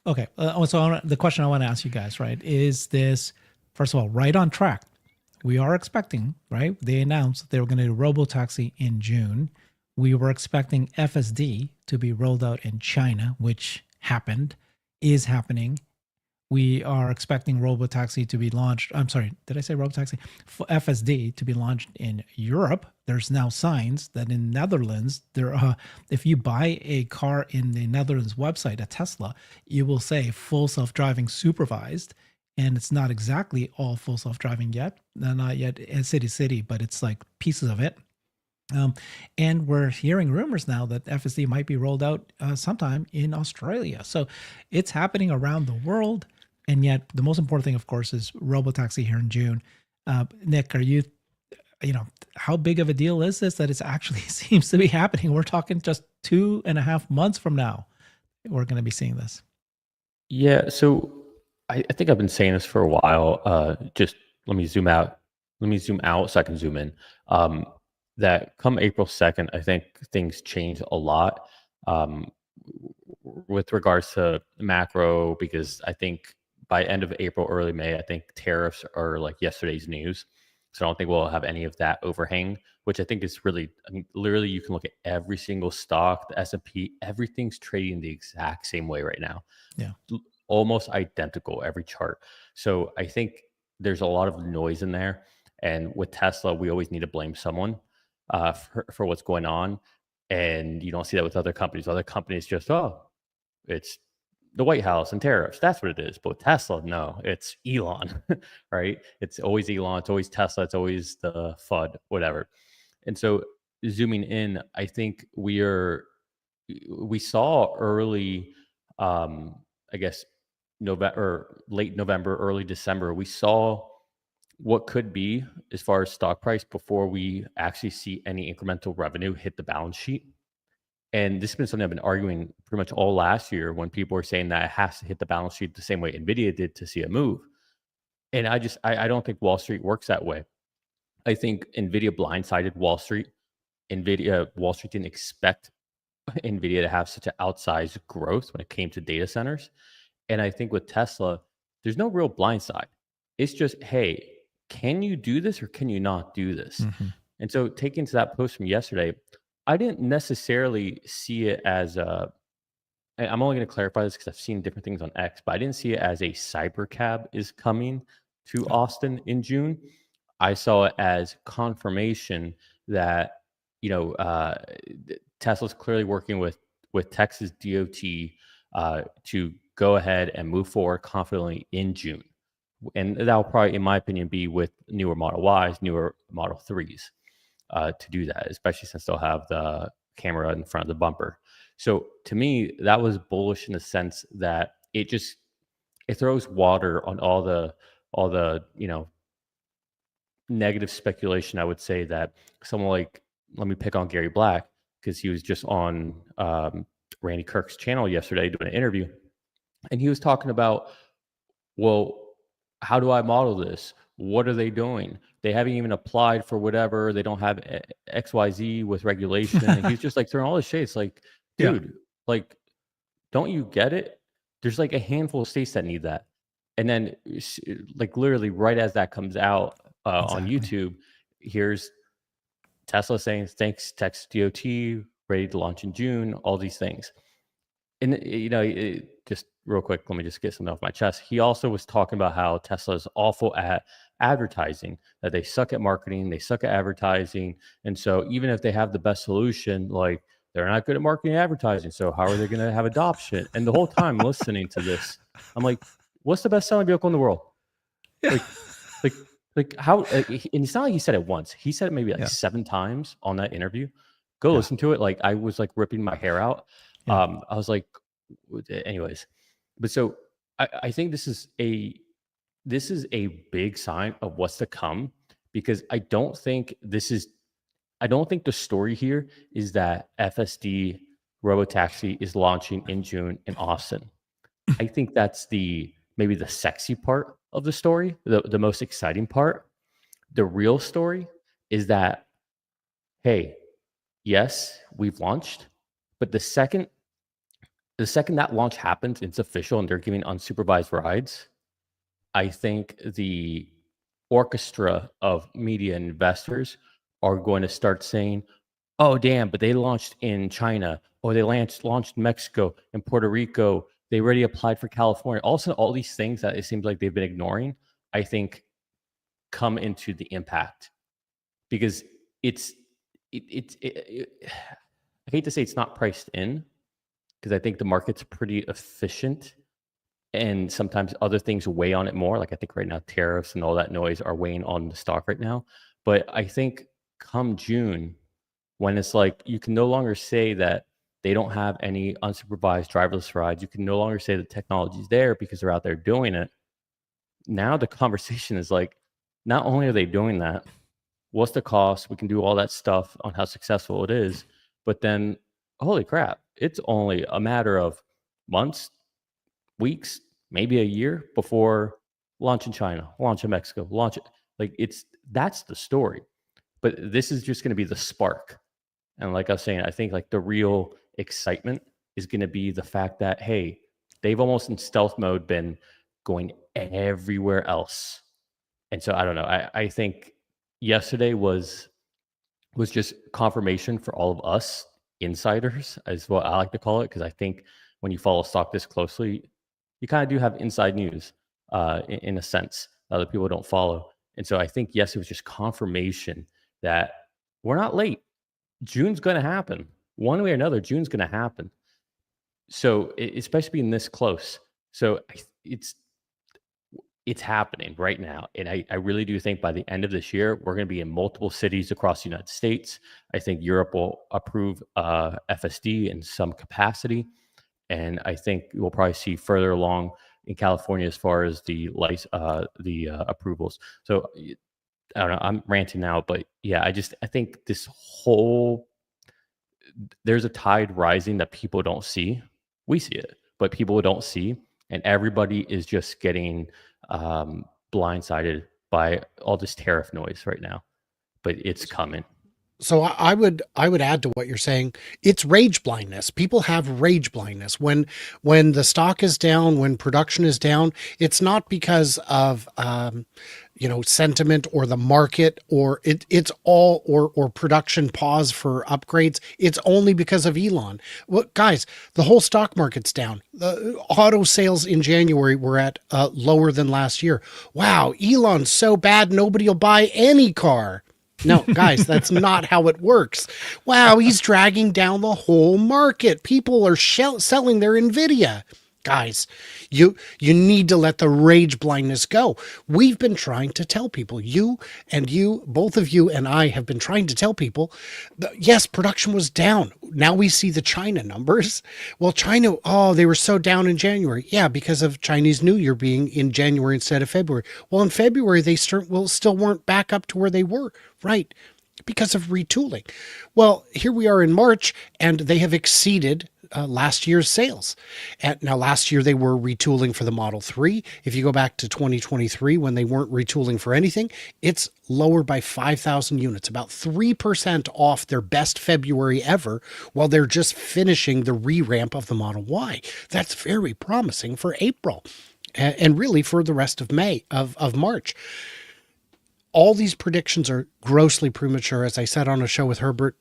Okay. The question I want to ask you guys, right, is this, first of all, right on track? We are expecting, right? They announced that they were going to do Robotaxi in June. We were expecting FSD to be rolled out in China, which happened, is happening. We are expecting Robotaxi to be launched. I'm sorry, did I say Robotaxi? For FSD to be launched in Europe. There's now signs that in Netherlands, if you buy a car in the Netherlands website, a Tesla, you will say full self-driving supervised, and it's not exactly all full self-driving yet, not yet in city, but it's like pieces of it. Um, and we're hearing rumors now that FSD might be rolled out sometime in Australia. So it's happening around the world. And yet, the most important thing, of course, is Robotaxi here in June. Nick, how big of a deal is this that it actually seems to be happening? We're talking just 2.5 months from now, we're going to be seeing this. Yeah, so I think I've been saying this for a while. Just let me zoom out. Let me zoom out so I can zoom in. Um, that come April 2nd, I think things change a lot with regards to macro, because I think by end of April, early May, I think tariffs are like yesterday's news. So I don't think we'll have any of that overhang, which I think is really, I mean, literally you can look at every single stock, the S&P, everything's trading the exact same way right now, Yeah. almost identical every chart. So I think there's a lot of noise in there. And with Tesla, we always need to blame someone for what's going on. And you don't see that with other companies. Other companies just, oh, it's the White House and tariffs. That's what it is. But with Tesla, no, it's Elon, right? It's always Elon. It's always Tesla. It's always the FUD, whatever. And so zooming in, I think we saw early, I guess, November, late November, early December, we saw what could be as far as stock price before we actually see any incremental revenue hit the balance sheet. And this has been something I've been arguing pretty much all last year when people were saying that it has to hit the balance sheet the same way Nvidia did to see a move. And I don't think Wall Street works that way. I think Nvidia blindsided Wall Street. Wall Street didn't expect Nvidia to have such an outsized growth when it came to data centers. And I think with Tesla, there's no real blind side. It's just, hey, can you do this or can you not do this? Mm-hmm. And so taking to that post from yesterday, I didn't necessarily see it as a, and I'm only going to clarify this because I've seen different things on X, but I didn't see it as a cyber cab is coming to Austin in June. I saw it as confirmation that, you know, Tesla's clearly working with Texas DOT to go ahead and move forward confidently in June. And that will probably, in my opinion, be with newer Model Ys, newer Model 3s to do that, especially since they'll have the camera in front of the bumper. So to me, that was bullish in the sense that it throws water on all the negative speculation. I would say that someone like, let me pick on Gary Black because he was just on Randy Kirk's channel yesterday doing an interview, and he was talking about, well, how do I model this? What are they doing? They haven't even applied for whatever. They don't have XYZ with regulation. And he's just like throwing all this shade. It's like, Yeah. dude, like, don't you get it? There's like a handful of states that need that. And then, like, literally right as that comes out on Exactly. YouTube, here's Tesla saying, thanks, Texas DOT, ready to launch in June, all these things. And, just real quick, let me just get something off my chest. He also was talking about how Tesla is awful at advertising, that they suck at marketing, they suck at advertising. And so even if they have the best solution, like, they're not good at marketing and advertising. So how are they going to have adoption? And the whole time listening to this, I'm like, what's the best selling vehicle in the world? Yeah. Like, like, like how, and it's not like he said it once. He said it maybe like Yeah. 7 times on that interview. Go Yeah. listen to it. Like, I was like ripping my hair out. Yeah. I was like, anyways, but so I think this is a big sign of what's to come, because I don't think the story here is that FSD Robotaxi is launching in June in Austin. I think that's maybe the sexy part of the story, the most exciting part. The real story is that, hey, yes, we've launched, but the second The second that launch happens, it's official and they're giving unsupervised rides, I think the orchestra of media investors are going to start saying, "Oh, damn, but they launched in China, or they launched in Mexico and Puerto Rico. They already applied for California." Also, all these things that it seems like they've been ignoring, I think, come into the impact because it's I hate to say it's not priced in because I think the market's pretty efficient and sometimes other things weigh on it more. Like I think right now, tariffs and all that noise are weighing on the stock right now. But I think come June, when it's like you can no longer say that they don't have any unsupervised driverless rides, you can no longer say the technology's there because they're out there doing it. Now the conversation is like, not only are they doing that, what's the cost? We can do all that stuff on how successful it is, but then, holy crap, it's only a matter of months, weeks, maybe a year before launch in China, launch in Mexico, launch it. Like that's the story. But this is just going to be the spark. And like I was saying, I think like the real excitement is going to be the fact that hey, they've almost in stealth mode been going everywhere else. And so I don't know. I think yesterday was just confirmation for all of us insiders, is what I like to call it, because I think when you follow stock this closely, you kind of do have inside news in a sense that other people don't follow. And so I think, yes, it was just confirmation that we're not late. June's going to happen. One way or another, June's going to happen. So, especially being this close. So, it's happening right now. And I really do think by the end of this year, we're going to be in multiple cities across the United States. I think Europe will approve FSD in some capacity. And I think we'll probably see further along in California as far as the approvals. So I don't know. I'm ranting now, but yeah, I think this whole there's a tide rising that people don't see. We see it, but people don't see, and everybody is just getting blindsided by all this tariff noise right now. But it's coming. So I would add to what you're saying. It's rage blindness. People have rage blindness when the stock is down, when production is down. It's not because of sentiment or the market or it's all or production pause for upgrades. It's only because of Elon. Well, guys, the whole stock market's down. The auto sales in January were at lower than last year. Wow, Elon's so bad nobody will buy any car. No, guys, that's not how it works. Wow, he's dragging down the whole market. People are selling their Nvidia. Guys, you need to let the rage blindness go. We've been trying to tell people, both of you and I have been trying to tell people, yes, production was down. Now we see the China numbers. Well, China, they were so down in January. Yeah, because of Chinese New Year being in January instead of February. Well, in February, they still weren't back up to where they were. Right. Because of retooling. Well, here we are in March, and they have exceeded last year's sales. And now, last year they were retooling for the Model 3. If you go back to 2023, when they weren't retooling for anything, it's lower by 5,000 units, about 3% off their best February ever, while they're just finishing the re-ramp of the Model Y. That's very promising for April, and really for the rest of March. All these predictions are grossly premature. As I said on a show with Herbert,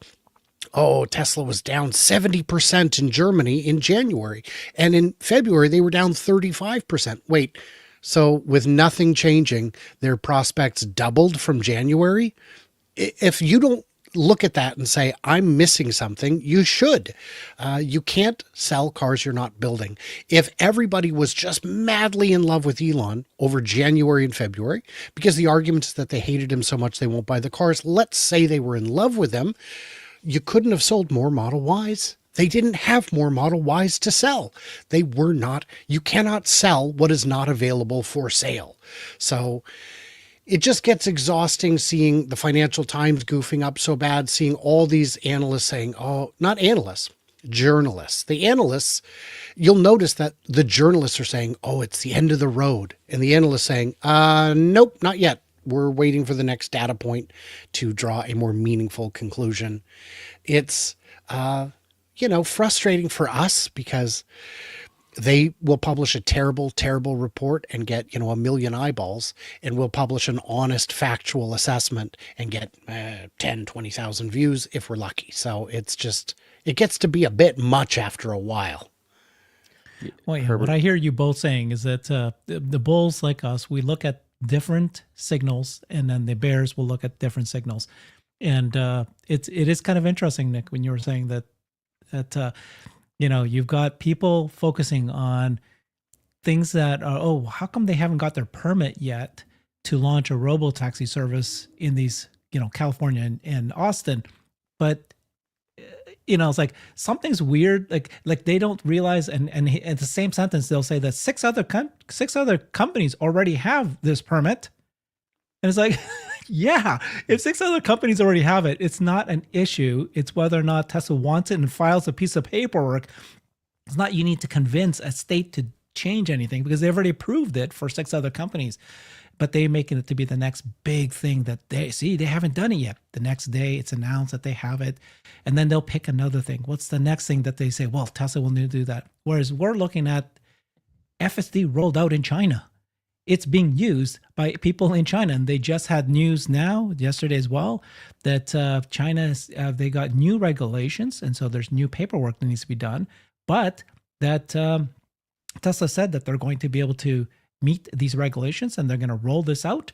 Tesla was down 70% in Germany in January. And in February, they were down 35%. Wait, so with nothing changing, their prospects doubled from January? If you don't look at that and say, I'm missing something, you should. You can't sell cars you're not building. If everybody was just madly in love with Elon over January and February, because the argument is that they hated him so much they won't buy the cars, let's say they were in love with him, you couldn't have sold more Model Ys. They didn't have more Model Ys to sell. They were not, you cannot sell what is not available for sale. So it just gets exhausting seeing the Financial Times goofing up so bad, seeing all these analysts saying, not analysts, journalists. The analysts, you'll notice that the journalists are saying, it's the end of the road. And the analysts saying, nope, not yet. We're waiting for the next data point to draw a more meaningful conclusion. It's, frustrating for us because they will publish a terrible, terrible report and get, a million eyeballs, and we'll publish an honest, factual assessment and get 10, 20,000 views if we're lucky. So it gets to be a bit much after a while. Well, yeah, what Herbert, I hear you both saying is that the bulls, like us, we look at different signals, and then the bears will look at different signals. And it is kind of interesting, Nick, when you were saying that you've got people focusing on things that are, oh, how come they haven't got their permit yet to launch a robotaxi service in these, California and Austin? But it's like something's weird. Like they don't realize, and in the same sentence they'll say that six other companies already have this permit, and it's like, yeah, if six other companies already have it, it's not an issue. It's whether or not Tesla wants it and files a piece of paperwork. It's not you need to convince a state to change anything because they've already approved it for six other companies. But they making it to be the next big thing that they haven't done it yet. The next day it's announced that they have it. And then they'll pick another thing. What's the next thing that they say? Well, Tesla will need to do that. Whereas we're looking at FSD rolled out in China. It's being used by people in China. And they just had news yesterday as well, that China, they got new regulations. And so there's new paperwork that needs to be done. But that Tesla said that they're going to be able to meet these regulations and they're going to roll this out.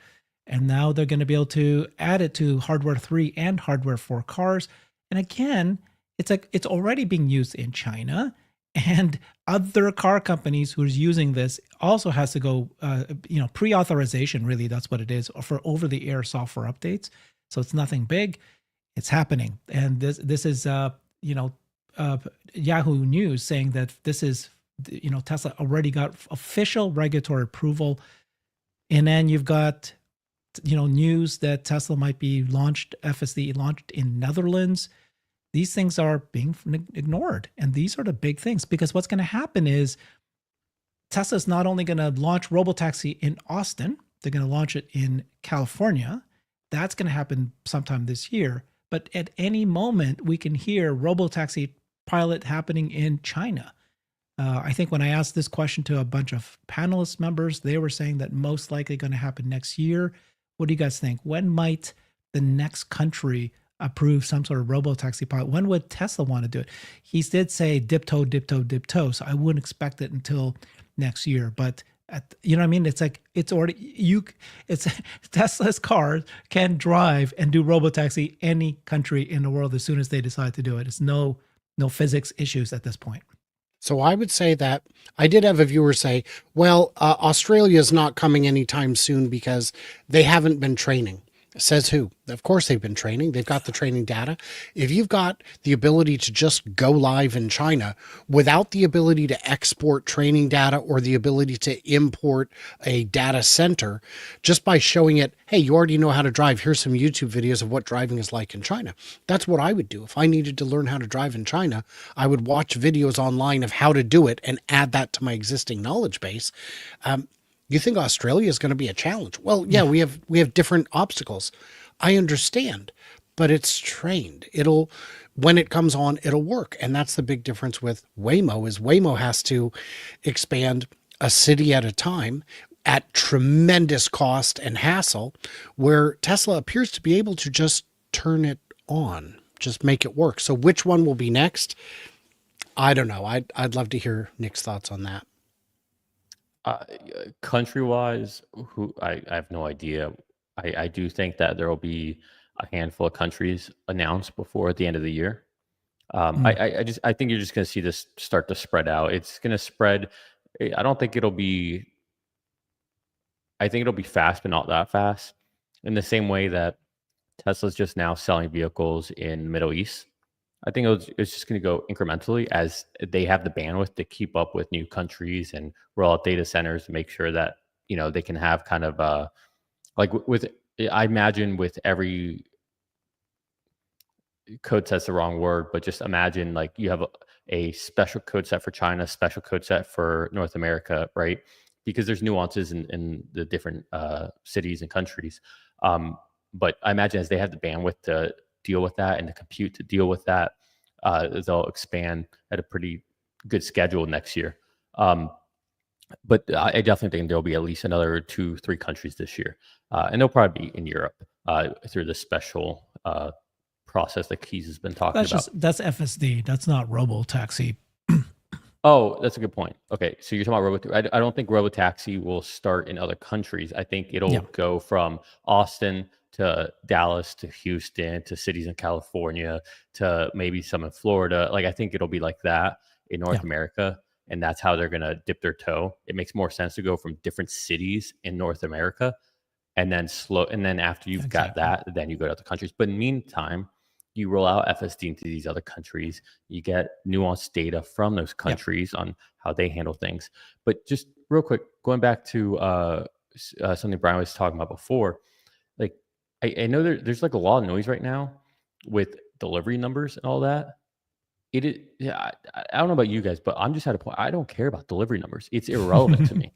And now they're going to be able to add it to hardware 3 and hardware 4 cars. And again, it's like it's already being used in China, and other car companies who's using this also has to go, pre-authorization, really, that's what it is, for over-the-air software updates. So it's nothing big. It's happening. And this is, Yahoo News saying that this is, Tesla already got official regulatory approval. And then you've got, news that Tesla might be FSD launched in Netherlands. These things are being ignored. And these are the big things, because what's going to happen is Tesla's not only going to launch Robotaxi in Austin, they're going to launch it in California. That's going to happen sometime this year. But at any moment, we can hear Robotaxi pilot happening in China. I think when I asked this question to a bunch of panelist members, they were saying that most likely going to happen next year. What do you guys think? When might the next country approve some sort of robotaxi pilot? When would Tesla want to do it? He did say dip toe, dip toe, dip toe. So I wouldn't expect it until next year. But you know what I mean? It's like it's Tesla's cars can drive and do robotaxi any country in the world as soon as they decide to do it. It's no physics issues at this point. So I would say that I did have a viewer say, well, Australia is not coming anytime soon because they haven't been training. Says who? Of course they've been training. They've got the training data. If you've got the ability to just go live in China without the ability to export training data or the ability to import a data center, just by showing it, hey, you already know how to drive. Here's some YouTube videos of what driving is like in China. That's what I would do. If I needed to learn how to drive in China, I would watch videos online of how to do it and add that to my existing knowledge base. You think Australia is going to be a challenge? Well, yeah, we have different obstacles. I understand, but it's trained. When it comes on, it'll work. And that's the big difference with Waymo is Waymo has to expand a city at a time at tremendous cost and hassle, where Tesla appears to be able to just turn it on, just make it work. So which one will be next? I don't know. I'd love to hear Nick's thoughts on that. Country-wise, I have no idea. I do think that there will be a handful of countries announced before the end of the year. I think you're just going to see this start to spread out. It's going to spread. I don't think it'll be. I think it'll be fast, but not that fast. In the same way that Tesla's just now selling vehicles in the Middle East. I think it's just going to go incrementally as they have the bandwidth to keep up with new countries and roll out data centers to make sure that they can have kind of I imagine with every code set's the wrong word, but just imagine like you have a special code set for China, special code set for North America, right? Because there's nuances in the different cities and countries. But I imagine as they have the bandwidth to deal with that and the compute to deal with that, they'll expand at a pretty good schedule next year. But I definitely think there'll be at least another 2-3 countries this year, and they'll probably be in Europe through the special process that Keys has been talking about. That's FSD. That's not Robotaxi. Oh, that's a good point. Okay, so you're talking about I don't think Robotaxi will start in other countries. I think it'll go from Austin to Dallas to Houston to cities in California to maybe some in Florida. Like, I think it'll be like that in North America, and that's how they're going to dip their toe. It makes more sense to go from different cities in North America and then after you've got that, then you go to other countries. But in the meantime, you roll out FSD into these other countries, you get nuanced data from those countries on how they handle things. But just real quick, going back to something Brian was talking about before, like I know there's like a lot of noise right now with delivery numbers and all that. It is, I don't know about you guys, but I'm just at a point, I don't care about delivery numbers. It's irrelevant to me.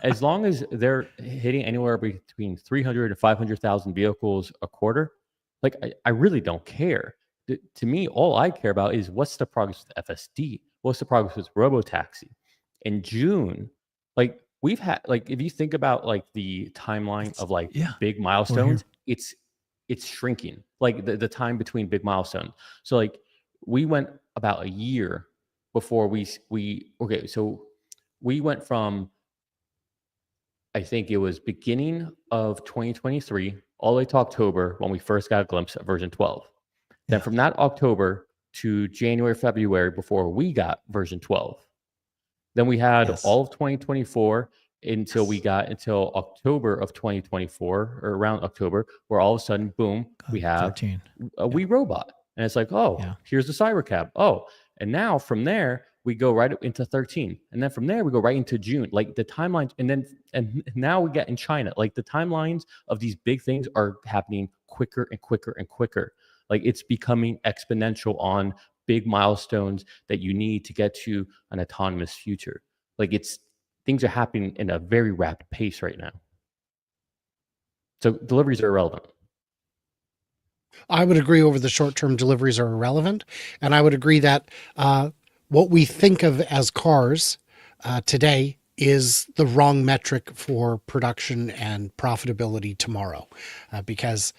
As long as they're hitting anywhere between 300 and 500,000 vehicles a quarter, like I really don't care. To me, all I care about is what's the progress with FSD? What's the progress with Robotaxi? In June, like we've had, like if you think about like the timeline of like big milestones, it's shrinking. Like the time between big milestones. So like we went about a year before we went from, I think it was beginning of 2023 all the way to October when we first got a glimpse of version 12. Then from that October to January, February before we got version 12. Then we had all of 2024 until we got until October of 2024 or around October, where all of a sudden, boom, we have 13. a We Robot. And it's like, here's the Cybercab. And now from there, we go right into 13. And then from there, we go right into June. Like the timelines, and now we get in China. Like the timelines of these big things are happening quicker and quicker and quicker. Like it's becoming exponential on big milestones that you need to get to an autonomous future. Like things are happening in a very rapid pace right now. So deliveries are irrelevant. I would agree over the short-term deliveries are irrelevant. And I would agree that what we think of as cars today is the wrong metric for production and profitability tomorrow. Because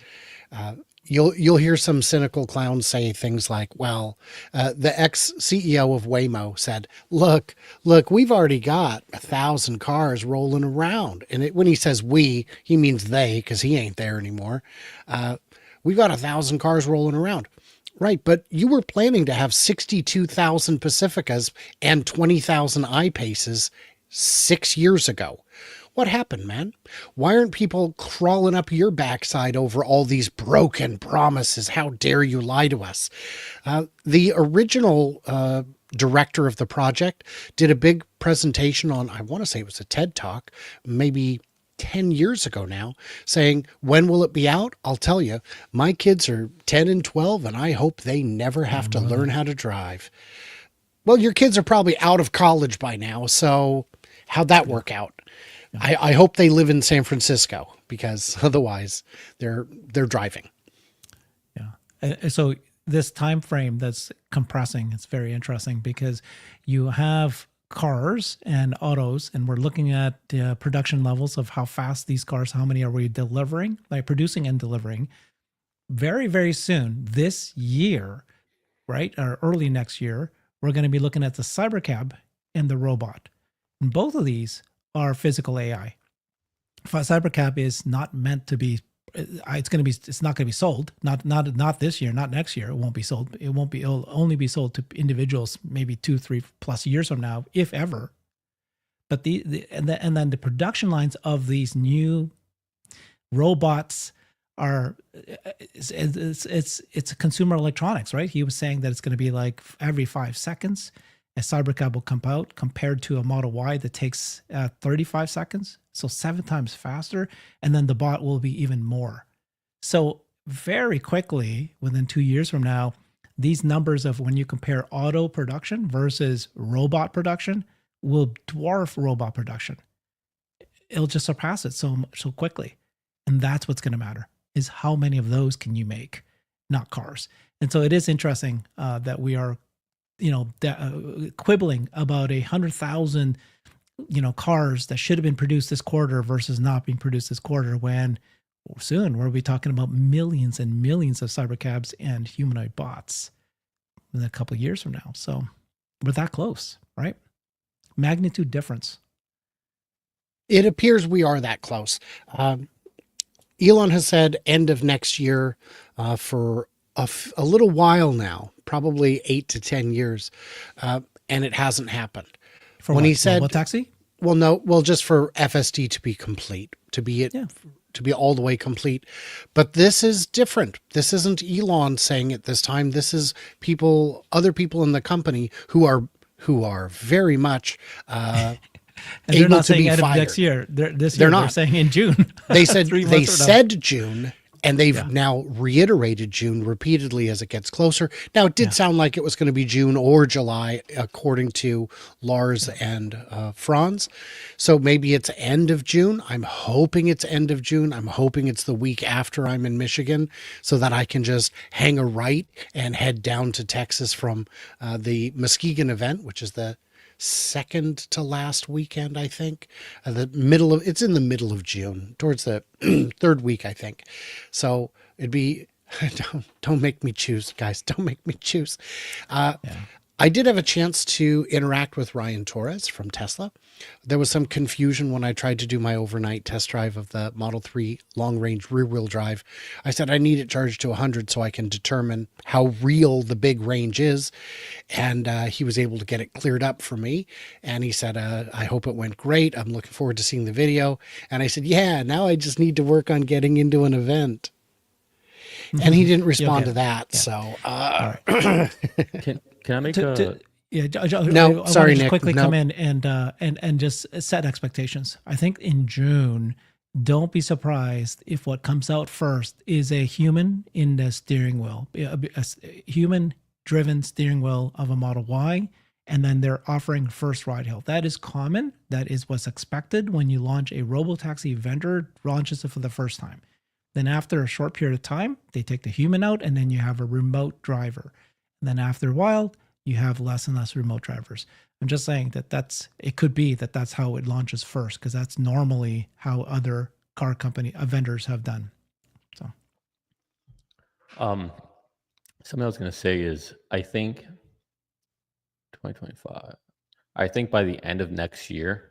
you'll hear some cynical clowns say things like, well, the ex-CEO of Waymo said, look, we've already got 1,000 cars rolling around. And when he says we, he means they, because he ain't there anymore. We've got 1,000 cars rolling around. Right, but you were planning to have 62,000 Pacificas and 20,000 I-Paces 6 years ago. What happened, man? Why aren't people crawling up your backside over all these broken promises? How dare you lie to us? The original director of the project did a big presentation on, I want to say it was a TED Talk, maybe 10 years ago now, saying, when will it be out? I'll tell you, my kids are 10 and 12, and I hope they never have to learn how to drive. Well, your kids are probably out of college by now, so how'd that work out? I hope they live in San Francisco, because otherwise they're driving. Yeah. So this time frame that's compressing, it's very interesting because you have cars and autos, and we're looking at the production levels of how fast these cars, how many are we delivering, like producing and delivering. Very, very soon this year, right, or early next year, we're going to be looking at the Cybercab and the robot. And both of these are physical AI. Cybercab is not meant to be. It's not going to be sold. Not this year. Not next year. It won't be sold. It'll only be sold to individuals maybe 2-3+ years from now, if ever. But and then the production lines of these new robots are it's consumer electronics, right? He was saying that it's going to be like every 5 seconds a Cybercab will come out, compared to a Model Y that takes 35 seconds. So 7 times faster. And then the bot will be even more. So very quickly, within 2 years from now, these numbers of when you compare auto production versus robot production will dwarf robot production. It'll just surpass it so quickly. And that's what's going to matter, is how many of those can you make, not cars. And so it is interesting that we are, quibbling about 100,000, cars that should have been produced this quarter versus not being produced this quarter, when soon we'll be talking about millions and millions of cybercabs and humanoid bots in a couple of years from now. So we're that close, right? Magnitude difference. It appears we are that close. Elon has said end of next year for a little while now, probably 8 to 10 years, and it hasn't happened. For when what? he said, Robotaxi? well, no, well, just for FSD to be complete, to be all the way complete. But this is different. This isn't Elon saying it this time. This is other people in the company who are very much And able they're not to saying be end of fired. next year. They're They're not. saying in June. They said 3 they months from now. said June, and they've now reiterated June repeatedly as it gets closer. Now, it did sound like it was going to be June or July, according to Lars and Franz. So maybe it's end of June. I'm hoping it's end of June. I'm hoping it's the week after I'm in Michigan, so that I can just hang a right and head down to Texas from the Muskegon event, which is the second to last weekend, I think. It's in the middle of June, towards the third week, I think. So it'd be don't make me choose, guys. Don't make me choose. I did have a chance to interact with Ryan Torres from Tesla. There was some confusion when I tried to do my overnight test drive of the Model 3 long-range rear-wheel drive. I said I need it charged to 100 so I can determine how real the big range is. And he was able to get it cleared up for me. And he said, I hope it went great. I'm looking forward to seeing the video. And I said, yeah, now I just need to work on getting into an event. And he didn't respond to that. Yeah. So, all right. Can I make no, I sorry, just Nick. quickly No. come in and just set expectations. I think in June, don't be surprised if what comes out first is a human in the steering wheel, a human-driven steering wheel of a Model Y, and then they're offering first ride hail. That is common. That is what's expected when you launch a Robotaxi vendor launches it for the first time. Then after a short period of time, they take the human out, and then you have a remote driver. And then after a while, you have less and less remote drivers. I'm just saying it could be that's how it launches first, because that's normally how other car company vendors have done. So, something I was going to say is, I think 2025. I think by the end of next year,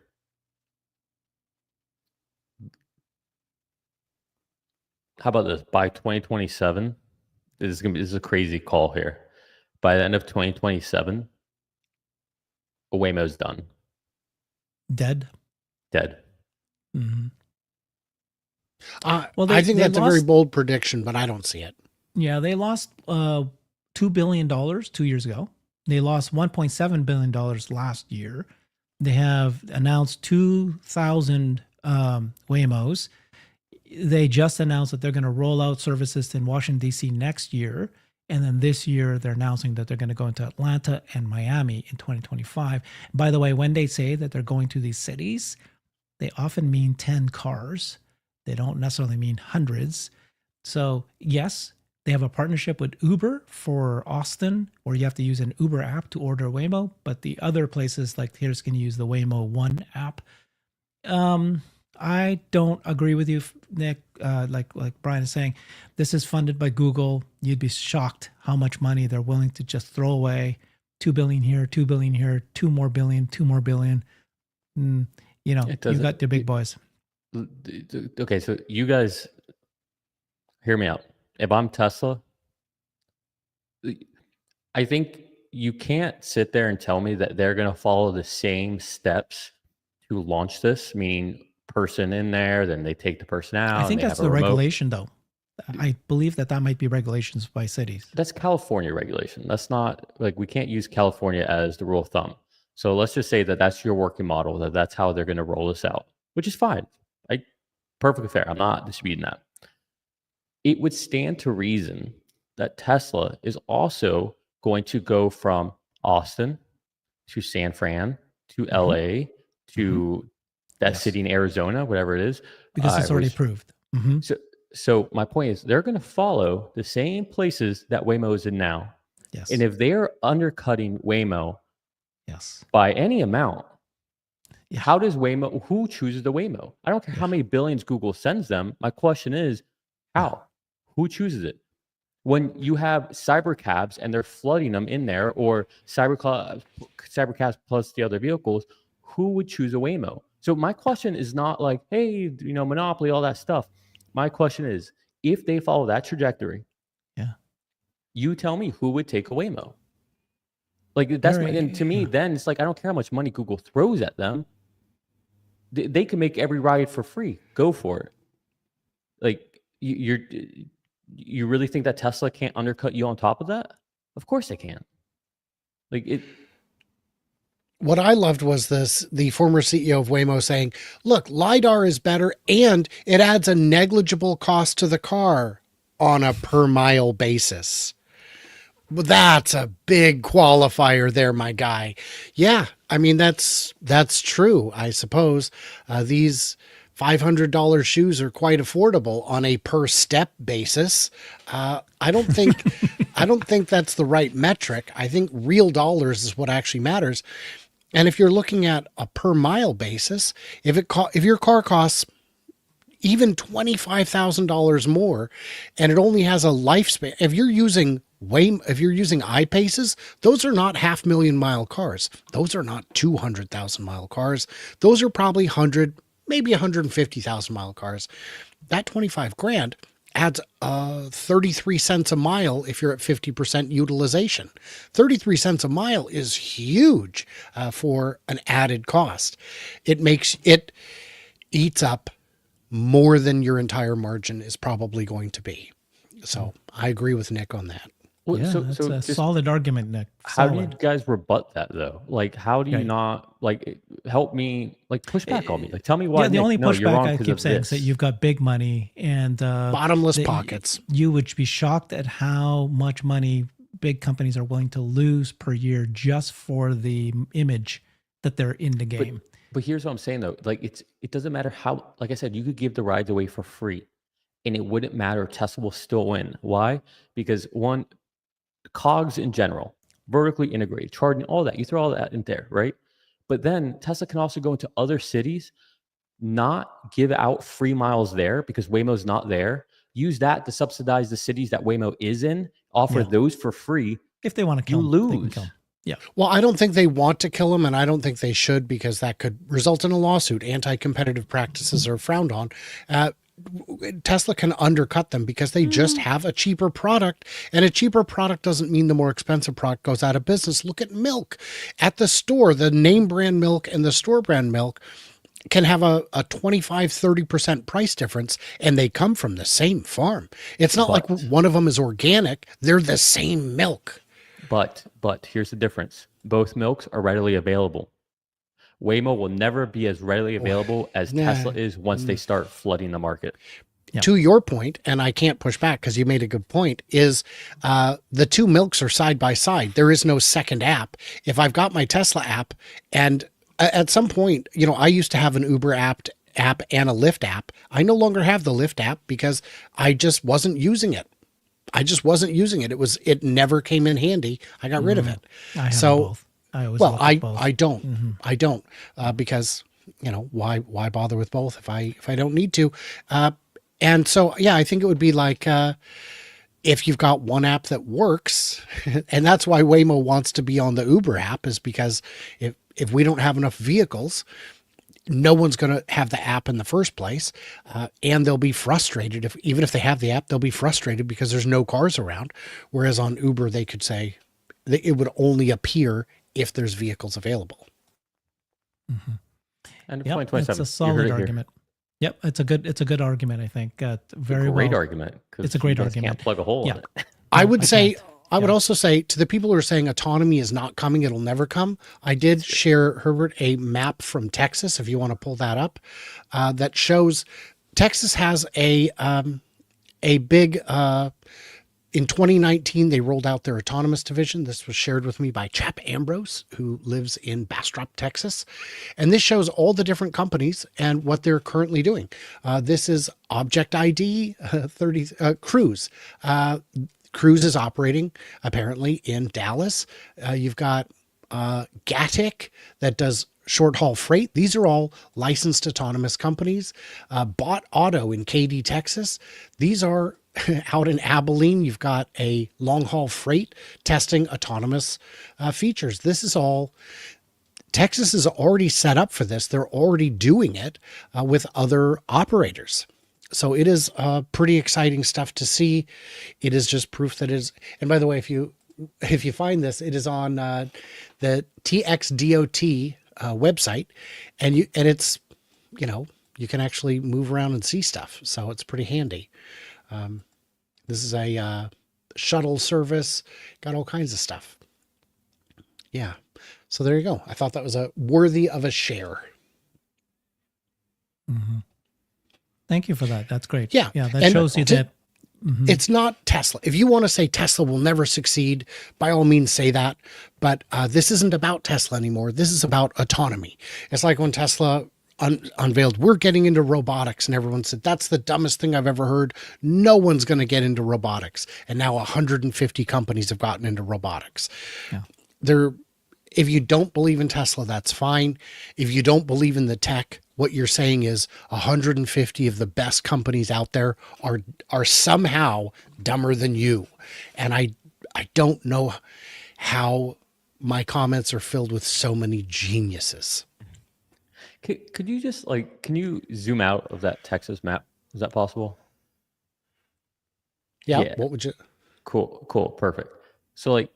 how about this? By 2027, this is a crazy call here. By the end of 2027, Waymo's done. dead. Mm-hmm. Well, I think that's a very bold prediction, but I don't see it. Yeah, they lost $2 billion 2 years ago. They lost $1.7 billion last year. They have announced 2,000 Waymos. They just announced that they're going to roll out services in Washington, D.C. next year. And then this year, they're announcing that they're going to go into Atlanta and Miami in 2025. By the way, when they say that they're going to these cities, they often mean 10 cars. They don't necessarily mean hundreds. So yes, they have a partnership with Uber for Austin, where you have to use an Uber app to order a Waymo. But the other places, like here's going to use the Waymo One app. I don't agree with you, Nick. Like Brian is saying, this is funded by Google. You'd be shocked how much money they're willing to just throw away. 2 billion here, 2 billion here, 2 more billion. You've got the big boys. Okay, so you guys, hear me out. If I'm Tesla, I think you can't sit there and tell me that they're going to follow the same steps to launch this, meaning person in there, then they take the person out. I think that's the regulation, though. I believe that might be regulations by cities. That's California regulation. That's not like, we can't use California as the rule of thumb. So let's just say that that's your working model, that's how they're going to roll this out, which is fine. Perfectly fair. I'm not disputing that. It would stand to reason that Tesla is also going to go from Austin to San Fran to LA to that city in Arizona, whatever it is. Because it's already proved. So So my point is, they're going to follow the same places that Waymo is in now. Yes. And if they're undercutting Waymo Yes. by any amount, Yeah. how does Waymo? Who chooses the Waymo? I don't care how many billions Google sends them. My question is, how? Who chooses it? When you have cybercabs and they're flooding them in there, or cybercabs plus the other vehicles, who would choose a Waymo? So my question is not like, hey, monopoly, all that stuff. My question is, if they follow that trajectory, Yeah. you tell me who would take a Waymo. Like that's and to me, then it's like I don't care how much money Google throws at them. They can make every ride for free. Go for it. Like you really think that Tesla can't undercut you on top of that? Of course they can. Like it. What I loved was the former CEO of Waymo saying, look, LiDAR is better and it adds a negligible cost to the car on a per mile basis. Well, that's a big qualifier there, my guy. Yeah, I mean, that's true, I suppose. These $500 shoes are quite affordable on a per step basis. I don't think that's the right metric. I think real dollars is what actually matters. And if you're looking at a per mile basis, if your car costs even $25,000 more and it only has a lifespan, if you're using iPaces, those are not 500,000 mile cars. Those are not 200,000 mile cars. Those are probably 100, maybe 150,000 mile cars. That 25 grand adds 33 cents a mile if you're at 50% utilization. 33 cents a mile is huge for an added cost. It eats up more than your entire margin is probably going to be. So I agree with Nick on that. Well, Yeah, that's a solid argument, Nick. How do you guys rebut that though? Like, how do you not help me? Like, push back on me. Like, tell me why. Yeah, the Nick, only no, you're pushback wrong I 'cause keep of saying is that this. you've got big money and bottomless pockets. You would be shocked at how much money big companies are willing to lose per year just for the image that they're in the game. But here's what I'm saying though. Like, it doesn't matter how. Like I said, you could give the rides away for free, and it wouldn't matter. Tesla will still win. Why? Because one, COGS in general, vertically integrated, charging, all that. You throw all that in there, right? But then Tesla can also go into other cities, not give out free miles there because Waymo's not there. Use that to subsidize the cities that Waymo is in, offer those for free. If they want to kill you them, they can lose. kill them. Yeah. Well, I don't think they want to kill them, and I don't think they should because that could result in a lawsuit. Anti-competitive practices are frowned on. Tesla can undercut them because they just have a cheaper product, and a cheaper product doesn't mean the more expensive product goes out of business. Look at milk at the store. The name brand milk and the store brand milk can have a 25-30% price difference, and they come from the same farm. It's not like one of them is organic. They're the same milk. But here's the difference. Both milks are readily available. Waymo will never be as readily available as Tesla is once they start flooding the market. Yeah. To your point, and I can't push back because you made a good point, is the two milks are side by side. There is no second app. If I've got my Tesla app, and at some point, I used to have an Uber app and a Lyft app. I no longer have the Lyft app because I just wasn't using it. It never came in handy. I got rid of it. I have both. I always look at both. I don't. I don't because why bother with both if I don't need to. And so I think it would be like if you've got one app that works, and that's why Waymo wants to be on the Uber app, is because if we don't have enough vehicles, no one's going to have the app in the first place, and they'll be frustrated even if they have the app, they'll be frustrated because there's no cars around. Whereas on Uber, they could say it would only appear if there's vehicles available. Mm-hmm. And yep, it's a solid argument. Yep, it's a good argument. I think very great argument. It's a great argument. Can't plug a hole in it. I would say. I would also say to the people who are saying autonomy is not coming, it'll never come. I did share, Herbert, a map from Texas, if you want to pull that up, that shows Texas has a big In 2019, they rolled out their autonomous division. This was shared with me by Chap Ambrose, who lives in Bastrop, Texas. And this shows all the different companies and what they're currently doing. This is Object ID 30 Cruise. Cruise is operating apparently in Dallas. You've got Gatik that does short haul freight. These are all licensed autonomous companies. Bot Auto in Katy, Texas. These are out in Abilene. You've got a long haul freight testing autonomous features. This is all, Texas is already set up for this. They're already doing it with other operators. So it is pretty exciting stuff to see. It is just proof that it is. And by the way, if you find this, it is on the TXDOT website, and it's, you can actually move around and see stuff. So it's pretty handy. This is a shuttle service, got all kinds of stuff. Yeah. So there you go. I thought that was worthy of a share. Mm-hmm. Thank you for that. That's great. Yeah. Yeah. That shows you that. Mm-hmm. It's not Tesla. If you want to say Tesla will never succeed, by all means say that. But this isn't about Tesla anymore. This is about autonomy. It's like when Tesla unveiled, we're getting into robotics, and everyone said, that's the dumbest thing I've ever heard. No one's going to get into robotics. And now 150 companies have gotten into robotics. Yeah. If you don't believe in Tesla, that's fine. If you don't believe in the tech, what you're saying is 150 of the best companies out there are somehow dumber than you. And I don't know how my comments are filled with so many geniuses. Could you just can you zoom out of that Texas map? Is that possible? Yeah. What would you? Cool. Perfect. So we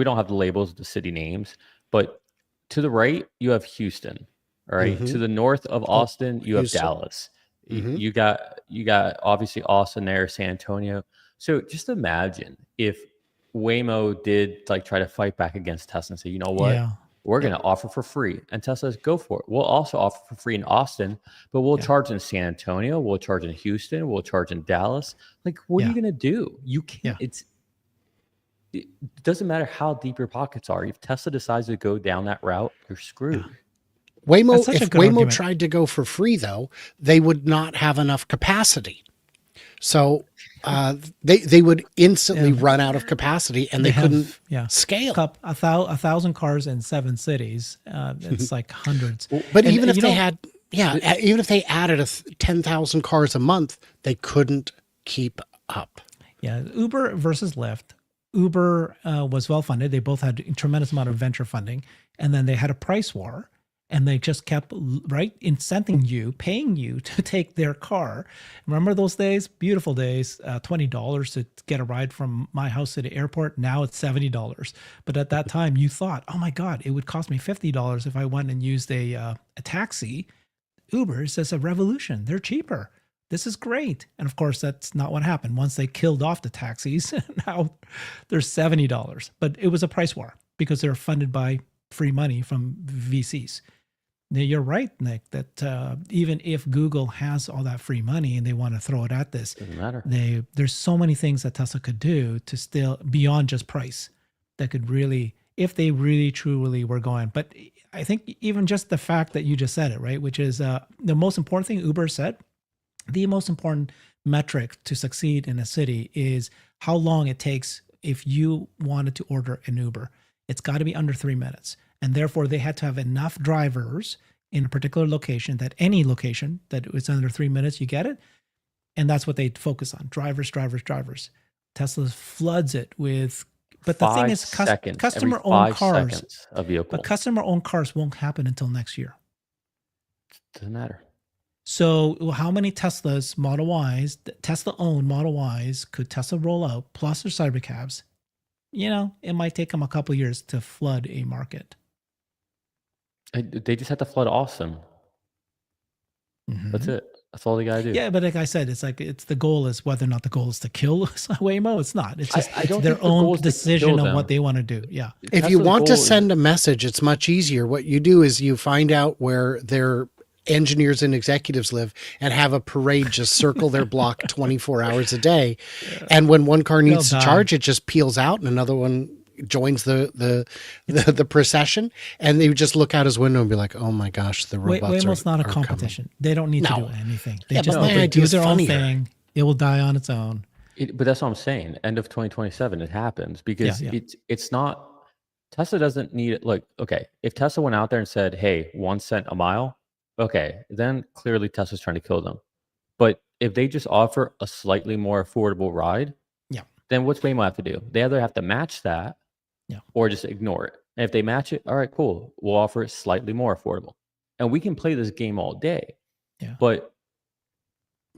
don't have the labels of the city names, but to the right, you have Houston. All right. Mm-hmm. To the north of Austin, you have Dallas. Mm-hmm. You got obviously Austin there, San Antonio. So just imagine if Waymo did try to fight back against Tesla and say, you know what? Yeah. We're going to offer for free. And Tesla says, go for it. We'll also offer for free in Austin, but we'll charge in San Antonio. We'll charge in Houston. We'll charge in Dallas. What are you going to do? You can't. It doesn't matter how deep your pockets are. If Tesla decides to go down that route, you're screwed. Yeah. If Waymo tried to go for free, though, they would not have enough capacity. So they would instantly run out of capacity, and they couldn't scale. 1,000 cars in 7 cities. It's like hundreds. But even if they added 10,000 cars a month, they couldn't keep up. Yeah, Uber versus Lyft. Uber was well funded. They both had a tremendous amount of venture funding, and then they had a price war, and they just kept incenting you, paying you to take their car. Remember those days? Beautiful days. $20 to get a ride from my house to the airport. Now it's $70. But at that time, you thought, oh my God, it would cost me $50 if I went and used a taxi. Uber is just a revolution. They're cheaper. This is great. And of course, that's not what happened. Once they killed off the taxis, now they're $70. But it was a price war because they're funded by free money from VCs. Now, you're right, Nick, that even if Google has all that free money and they want to throw it at this, doesn't matter. There's so many things that Tesla could do to still, beyond just price, that could really, if they really truly were going. But I think even just the fact that you just said it, right, which is the most important thing Uber said, the most important metric to succeed in a city is how long it takes if you wanted to order an Uber. It's got to be under 3 minutes. And therefore, they had to have enough drivers in a particular location, that any location that it's under 3 minutes, you get it. And that's what they focus on. Drivers. Tesla floods it with, but the thing is, customer-owned cars, a vehicle. But customer-owned cars won't happen until next year. Doesn't matter. So how many Teslas, Model Ys, Tesla-owned Model Ys could Tesla roll out, plus their Cybercabs? It might take them a couple of years to flood a market. They just have to flood Austin. Mm-hmm. That's it. That's all they got to do. Yeah, but like I said, it's the goal is whether or not the goal is to kill Waymo. It's not. It's just it's their own decision of what they want to do. Yeah. If you want to send a message, it's much easier. What you do is you find out where their engineers and executives live and have a parade just circle their block 24 hours a day. And when one car needs to die. charge, it just peels out and another one joins the procession, and they would just look out his window and be like, "Oh my gosh, the robots Waymo's not a are coming." competition. They don't need to No. do anything. They Yeah, just but need my to idea do is their own funnier. thing. It will die on its own. But that's what I'm saying. End of 2027, it happens because Yeah. it's not. Tesla doesn't need it. Like, okay, if Tesla went out there and said, "Hey, 1 cent a mile," okay, then clearly Tesla's trying to kill them. But if they just offer a slightly more affordable ride, Yeah. then what's Waymo have to do? They either have to match that, Yeah. or just ignore it. And if they match it, all right, cool. We'll offer it slightly more affordable, and we can play this game all day. Yeah. But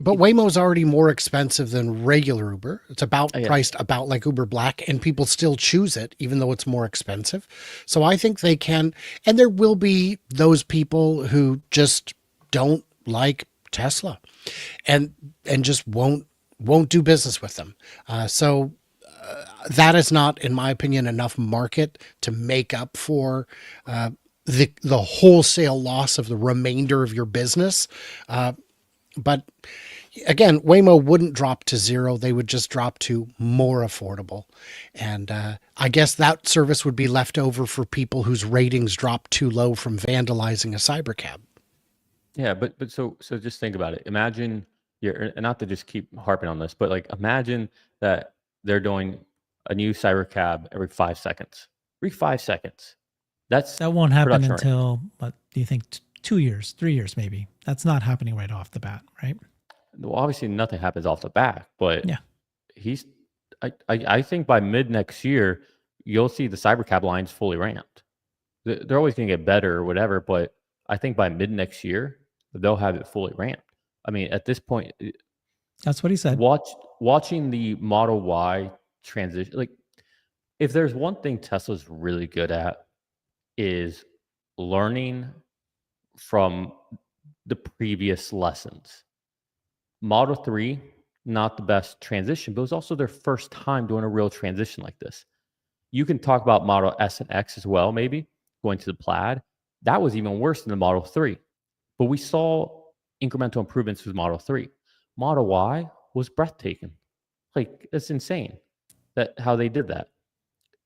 Waymo's already more expensive than regular Uber. It's about Yeah. priced about like Uber Black, and people still choose it even though it's more expensive. So I think they can, and there will be those people who just don't like Tesla and just won't do business with them. So that is not, in my opinion, enough market to make up for the wholesale loss of the remainder of your business. But again, Waymo wouldn't drop to zero. They would just drop to more affordable. And I guess that service would be left over for people whose ratings drop too low from vandalizing a cybercab. yeah, but so just think about it. Imagine and not to just keep harping on this, but like imagine that they're doing a new cyber cab every 5 seconds. Every 5 seconds. That won't happen production rate. until, what do you think, 2 years, 3 years maybe? That's not happening right off the bat, right? Well, obviously nothing happens off the bat, but Yeah. I think by mid next year you'll see the cybercab lines fully ramped. They're always going to get better or whatever, but I think by mid next year they'll have it fully ramped. I mean, at this point, That's what he said. watching the Model Y transition, like if there's one thing Tesla's really good at is learning from the previous lessons. Model 3, not the best transition, but it was also their first time doing a real transition like this. You can talk about Model S and X as well, maybe going to the Plaid. That was even worse than the Model 3. But we saw incremental improvements with Model 3. Model Y was breathtaking. Like, it's insane that how they did that.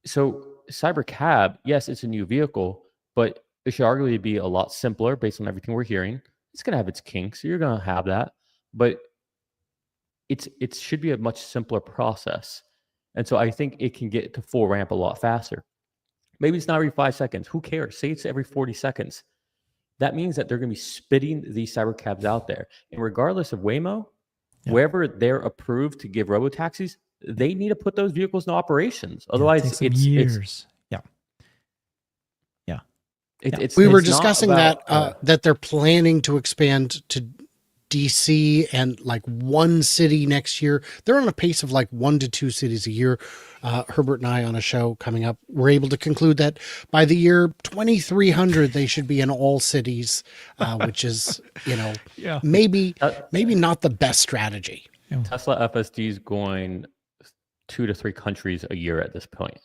So Cybercab, yes, it's a new vehicle, but it should arguably be a lot simpler based on everything we're hearing. It's going to have its kinks, so you're going to have that, but it should be a much simpler process. And so I think it can get to full ramp a lot faster. Maybe it's not every 5 seconds. Who cares? Say it's every 40 seconds. That means that they're going to be spitting these cybercabs out there. And regardless of Waymo, wherever they're approved to give robotaxis, they need to put those vehicles in operations. Otherwise, it takes some years. We were discussing that they're planning to expand to DC and like one city next year. They're on a pace of like 1 to 2 cities a year. Herbert and I on a show coming up, we're able to conclude that by the year 2300, they should be in all cities, which is, maybe not the best strategy. Tesla FSD is going 2 to 3 countries a year at this point.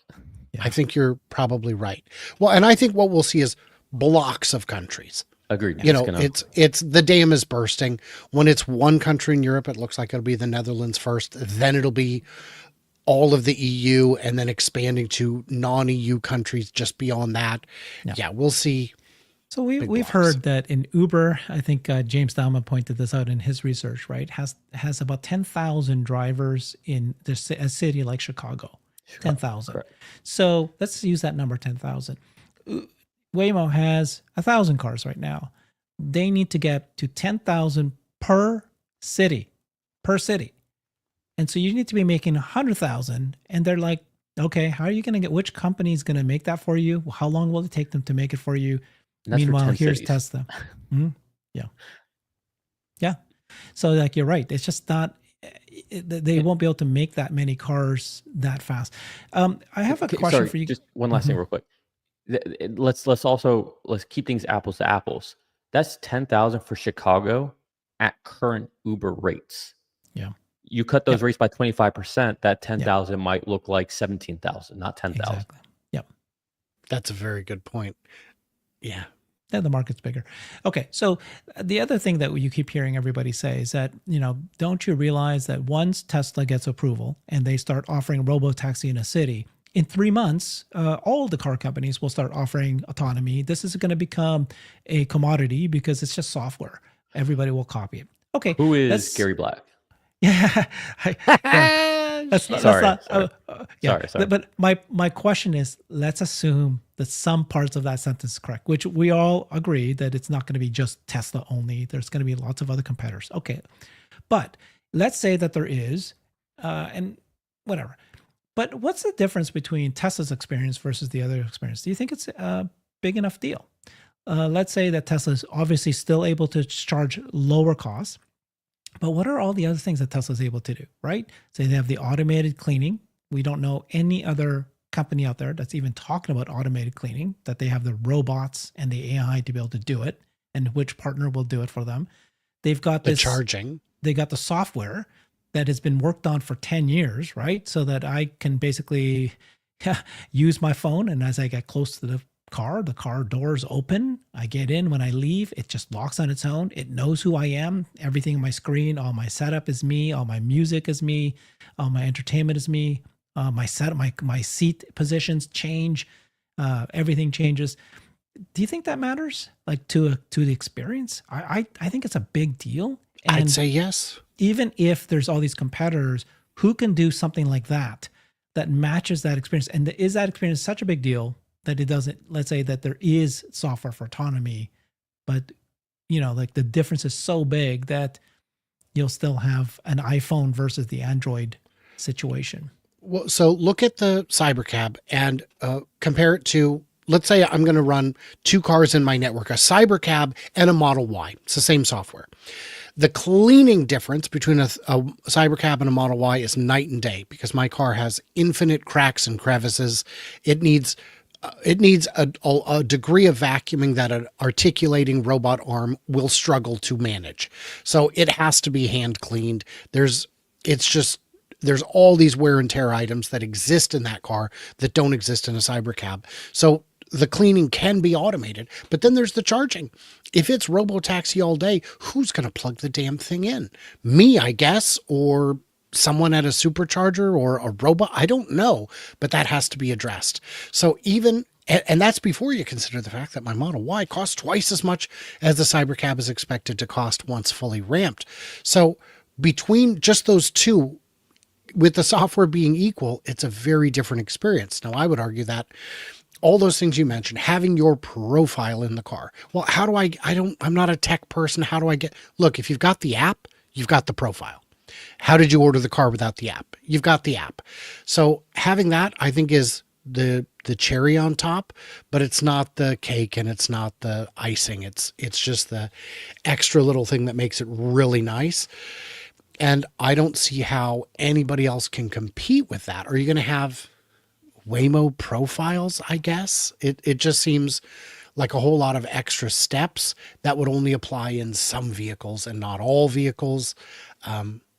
I think you're probably right. Well, and I think what we'll see is blocks of countries. Agreed. It's the dam is bursting. When it's one country in Europe, it looks like it'll be the Netherlands first. Then it'll be all of the EU, and then expanding to non-EU countries just beyond that. Yeah, we'll see. So we've heard that in Uber, I think James Dahmer pointed this out in his research, right? Has about 10,000 drivers in a city like Chicago. 10,000. So let's use that number, 10,000. Waymo has 1,000 cars right now. They need to get to 10,000 per city. And so you need to be making 100,000. And they're like, okay, how are you going to get, which company is going to make that for you? How long will it take them to make it for you? Meanwhile, here's cities. Tesla. Yeah. So like, you're right. It's just not, they won't be able to make that many cars that fast. I have a question for you. Just one last thing real quick. Let's keep things apples to apples. That's 10,000 for Chicago at current Uber rates. Yeah. You cut those rates by 25%, that 10,000 might look like 17,000, not 10,000. Exactly. Yep. That's a very good point. Yeah. Yeah, the market's bigger. Okay, so the other thing that you keep hearing everybody say is that, don't you realize that once Tesla gets approval and they start offering robotaxi in a city, in 3 months, all the car companies will start offering autonomy. This is going to become a commodity because it's just software. Everybody will copy it. Okay, Who is let's Gary Black? yeah, yeah. That's not. That's Sorry, not. sorry. Yeah. Sorry. But my question is, let's assume that some parts of that sentence is correct, which we all agree that it's not going to be just Tesla only. There's going to be lots of other competitors. Okay, but let's say that there is, and whatever. But what's the difference between Tesla's experience versus the other experience? Do you think it's a big enough deal? Let's say that Tesla is obviously still able to charge lower costs. But what are all the other things that Tesla's able to do, right? So they have the automated cleaning. We don't know any other company out there that's even talking about automated cleaning, that they have the robots and the AI to be able to do it, and which partner will do it for them. They've got The this charging. They got the software that has been worked on for 10 years, right? So that I can basically use my phone, and as I get close to the car doors open. I get in. When I leave, it just locks on its own. It knows who I am. Everything on my screen, all my setup is me. All my music is me. All my entertainment is me. My seat positions change. Everything changes. Do you think that matters? Like to the experience? I think it's a big deal. And I'd say yes. even if there's all these competitors who can do something like that matches that experience, and is that experience such a big deal that it doesn't, let's say that there is software for autonomy, but like the difference is so big that you'll still have an iPhone versus the Android situation. Well, so look at the Cybercab and compare it to, let's say I'm going to run two cars in my network, a Cybercab and a Model Y. It's the same software. The cleaning difference between a Cybercab and a Model Y is night and day, because my car has infinite cracks and crevices. It needs a degree of vacuuming that an articulating robot arm will struggle to manage. So it has to be hand cleaned. There's all these wear and tear items that exist in that car that don't exist in a Cybercab. So the cleaning can be automated, but then there's the charging. If it's Robotaxi all day, who's going to plug the damn thing in? Me, I guess, or someone at a supercharger or a robot. I don't know, but that has to be addressed. So and that's before you consider the fact that my Model Y costs twice as much as the Cybercab is expected to cost once fully ramped. So between just those two, with the software being equal, it's a very different experience. Now, I would argue that all those things you mentioned, having your profile in the car. Well, how do I'm not a tech person. How do I look, if you've got the app, you've got the profile. How did you order the car without the app? You've got the app. So having that, I think, is the cherry on top, but it's not the cake and it's not the icing. It's just the extra little thing that makes it really nice. And I don't see how anybody else can compete with that. Are you going to have Waymo profiles? I guess it just seems like a whole lot of extra steps that would only apply in some vehicles and not all vehicles.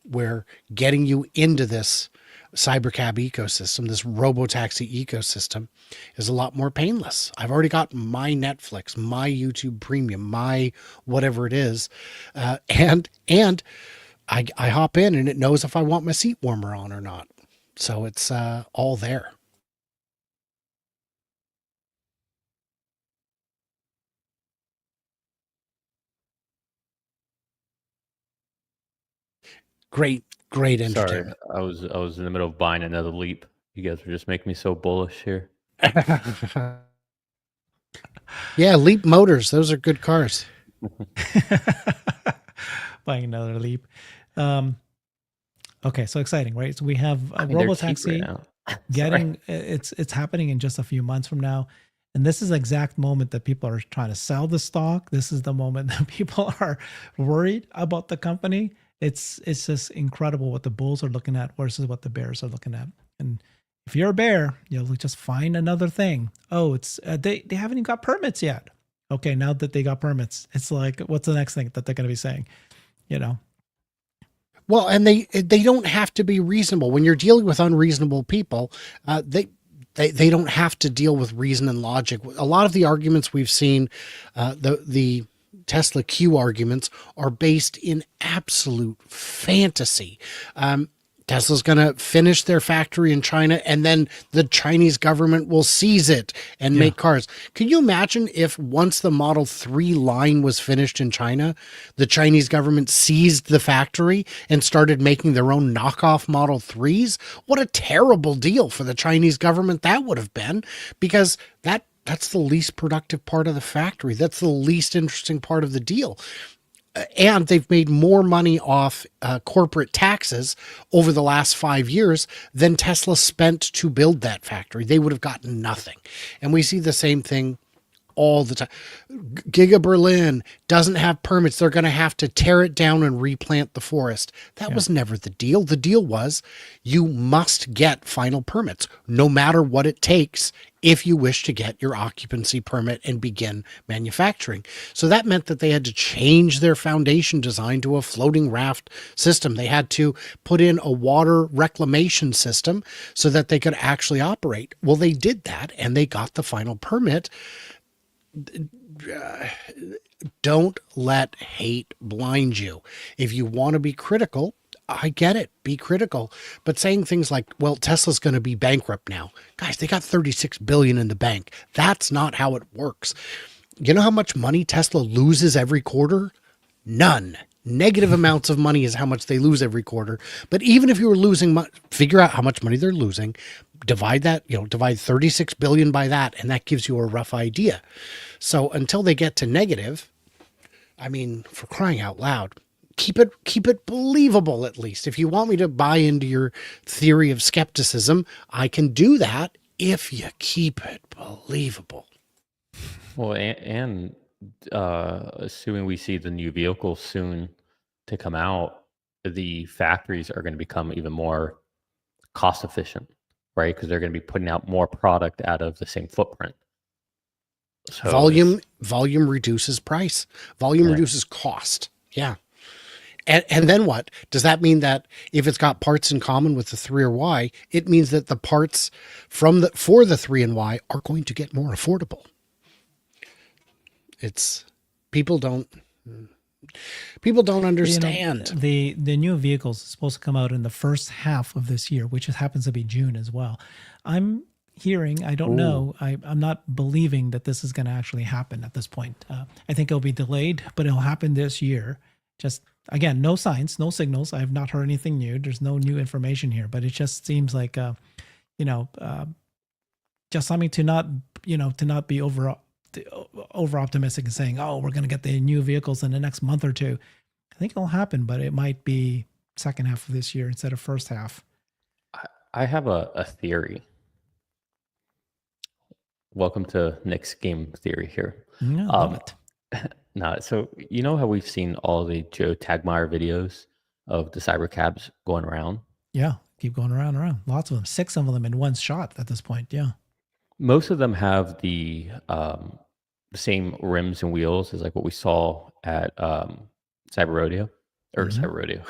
Where getting you into this Cybercab ecosystem, this Robotaxi ecosystem, is a lot more painless. I've already got my Netflix, my YouTube Premium, my whatever it is, and I hop in and it knows if I want my seat warmer on or not. So it's all there. Great Sorry, entertainment. I was in the middle of buying another Leap. You guys were just making me so bullish here. Yeah, Leap Motors. Those are good cars. Buying another Leap. Okay, so exciting, right? So we have a Robotaxi getting it's happening in just a few months from now. And this is the exact moment that people are trying to sell the stock. This is the moment that people are worried about the company. It's just incredible what the bulls are looking at versus what the bears are looking at. And if you're a bear, you'll just find another thing. Oh, it's they haven't even got permits yet. Okay, now that they got permits, it's like, what's the next thing that they're going to be saying? Well, and they don't have to be reasonable. When you're dealing with unreasonable people, They don't have to deal with reason and logic. A lot of the arguments we've seen, the Tesla Q arguments, are based in absolute fantasy. Tesla's going to finish their factory in China, and then the Chinese government will seize it and make cars. Can you imagine if once the Model 3 line was finished in China, the Chinese government seized the factory and started making their own knockoff Model 3s? What a terrible deal for the Chinese government that would have been, because that's the least productive part of the factory. That's the least interesting part of the deal. And they've made more money off corporate taxes over the last 5 years than Tesla spent to build that factory. They would have gotten nothing. And we see the same thing all the time. Giga Berlin doesn't have permits. They're going to have to tear it down and replant the forest. That was never the deal. The deal was you must get final permits, no matter what it takes, if you wish to get your occupancy permit and begin manufacturing. So that meant that they had to change their foundation design to a floating raft system. They had to put in a water reclamation system so that they could actually operate. Well, they did that and they got the final permit. Don't let hate blind you. If you want to be critical, I get it. Be critical. But saying things like, well, Tesla's going to be bankrupt now. Guys, they got 36 billion in the bank. That's not how it works. You know how much money Tesla loses every quarter? None. Negative amounts of money is how much they lose every quarter. But even if you were losing money, figure out how much money they're losing, divide that, divide 36 billion by that, and that gives you a rough idea. So until they get to negative, I mean, for crying out loud, keep it believable at least. If you want me to buy into your theory of skepticism, I can do that if you keep it believable. Well, and assuming we see the new vehicles soon to come out, the factories are going to become even more cost efficient, right? Because they're going to be putting out more product out of the same footprint. So volume reduces price. Volume reduces cost. Yeah. And then what? Does that mean that if it's got parts in common with the 3 or Y, it means that the parts for the 3 and Y are going to get more affordable? People don't understand. The new vehicles are supposed to come out in the first half of this year, which happens to be June as well. I'm hearing, I don't know, I'm not believing that this is going to actually happen at this point. I think it'll be delayed, but it'll happen this year. Just, again, no signs, no signals. I have not heard anything new. There's no new information here, but it just seems like, just something to not be over optimistic and saying, oh, we're going to get the new vehicles in the next month or two. I think it'll happen, but it might be second half of this year instead of first half. I have a theory. Welcome to Nick's game theory here. Yeah, I love it. So you know how we've seen all the Joe Tagmeyer videos of the cybercabs going around? Yeah, keep going around and around. Lots of them, 6 of them in one shot at this point. Yeah. Most of them have the same rims and wheels as like what we saw at Cyber Rodeo or Cyber Rodeo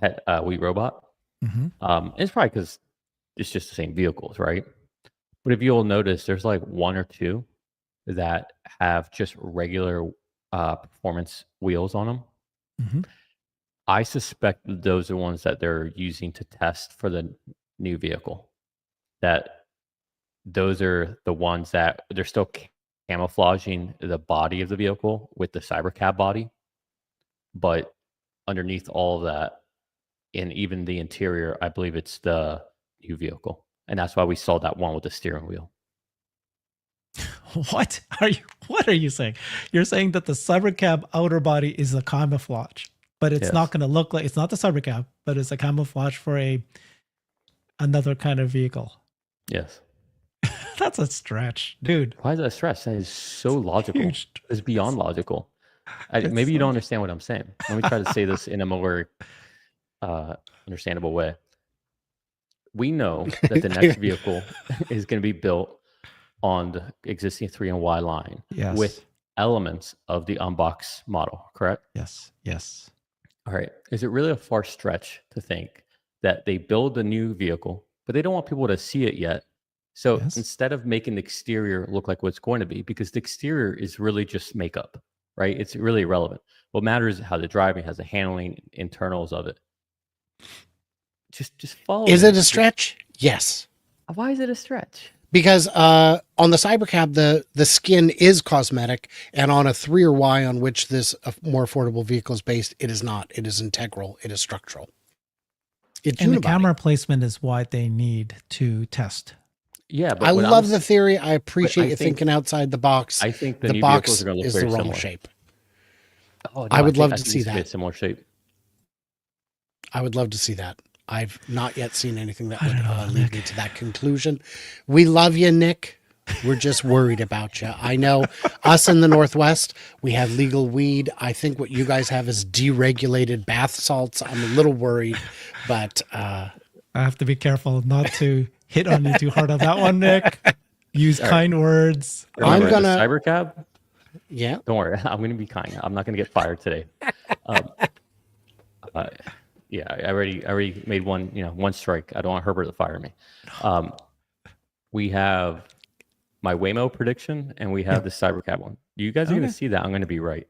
at Wheat Robot. It's probably because it's just the same vehicles, right? But if you'll notice, there's like 1 or 2 that have just regular performance wheels on them. I suspect those are ones that they're using to test for the new vehicle. That those are the ones that they're still camouflaging the body of the vehicle with the cybercab body, but underneath all of that, and even the interior, I believe it's the new vehicle, and that's why we saw that one with the steering wheel. What are you saying? You're saying that the cybercab outer body is a camouflage, but it's not going to look like, it's not the cybercab, but it's a camouflage for another kind of vehicle. Yes. That's a stretch, dude. Why is that a stretch? That is so logical. It's beyond logical. Maybe you don't understand what I'm saying. Let me try to say this in a more understandable way. We know that the next vehicle is going to be built on the existing 3 and Y line with elements of the unbox model, correct? Yes. All right. Is it really a far stretch to think that they build a new vehicle, but they don't want people to see it yet, So Yes. instead of making the exterior look like what it's going to be, because the exterior is really just makeup, right? It's really irrelevant. What matters is how the driving has the handling, internals of it. Just follow Is me. it a stretch? Yes. Why is it a stretch? Because on the Cybercab, the skin is cosmetic, and on a 3 or Y on which this more affordable vehicle is based, it is not. It is integral. It is structural. It's And the unibody. camera placement is what they need to test. Yeah, but I what love I'm, the theory. I appreciate I you think- thinking outside the box. I think the The new box vehicles are going to look is very the wrong similar. shape. Oh, no, I would love I to think see it's gonna be a that. similar shape. I would love to see that. I've not yet seen anything that I would don't know, lead Nick. me to that conclusion. We love you, Nick. We're just worried about you. I know us in the Northwest, we have legal weed. I think what you guys have is deregulated bath salts. I'm a little worried, but I have to be careful not to hit on you too hard on that one, Nick. Use All right. kind words. Remember, I'm gonna- the Cybercab. yeah. Don't worry, I'm going to be kind. I'm not going to get fired today. Yeah, I already made one strike. I don't want Herbert to fire me. We have my Waymo prediction, and we have the Cybercab one. You guys are going Okay. to see that I'm going to be right.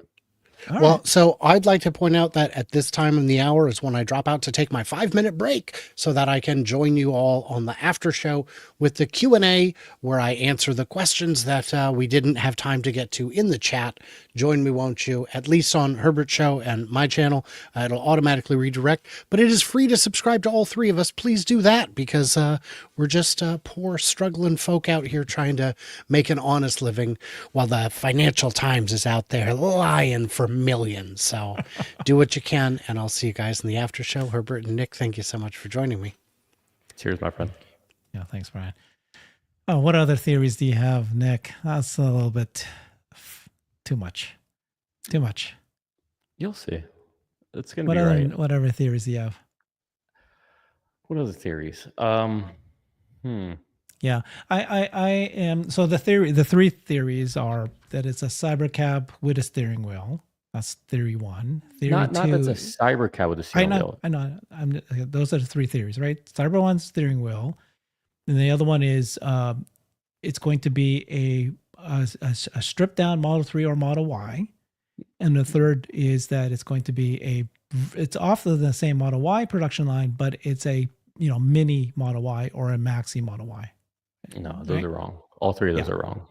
All Well, right. so I'd like to point out that at this time in the hour is when I drop out to take my 5-minute break so that I can join you all on the after show with the Q&A where I answer the questions that we didn't have time to get to in the chat. Join me, won't you? At least on Herbert's show and my channel. It'll automatically redirect, but it is free to subscribe to all three of us. Please do that because we're just poor, struggling folk out here trying to make an honest living while the Financial Times is out there lying for millions. So do what you can, and I'll see you guys in the after show. Herbert and Nick, thank you so much for joining me. Cheers, my friend. Yeah, thanks, Brian. Oh, what other theories do you have, Nick? That's a little bit too much. Too much. You'll see. It's going to be right. What other theories do you have? What other theories? Yeah, I am. So the three theories are that it's a cybercab with a steering wheel. That's theory one. Theory Not two. that's a Cybercab with a steering wheel. I know. Those are the three theories, right? Cyber one steering wheel, and the other one is it's going to be a stripped down Model 3 or Model Y, and the third is that it's going to be it's off of the same Model Y production line, but it's a mini Model Y or a maxi Model Y. No, those are wrong. All three of those are wrong.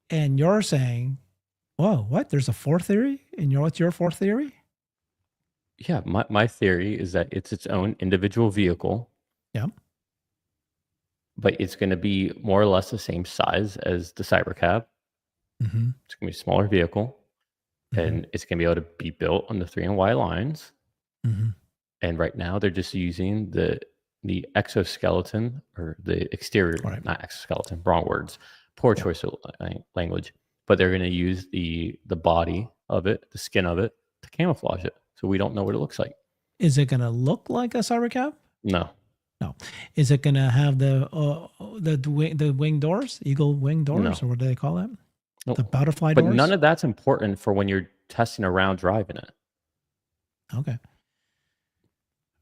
And you're saying, whoa, what? There's a fourth theory? And what's your fourth theory? Yeah, my theory is that it's its own individual vehicle. Yeah. But it's going to be more or less the same size as the Cybercab. Mm-hmm. It's going to be a smaller vehicle. And it's going to be able to be built on the 3 and Y lines. Mm-hmm. And right now they're just using the exoskeleton or the exterior, not exoskeleton, wrong words, poor choice of language. But they're going to use the body of it, the skin of it, to camouflage it, so we don't know what it looks like. Is it going to look like a Cybercab? No. Is it going to have the wing doors, eagle wing doors, No. or what do they call it? Nope. The butterfly But doors? none of that's important for when you're testing around driving it. Okay.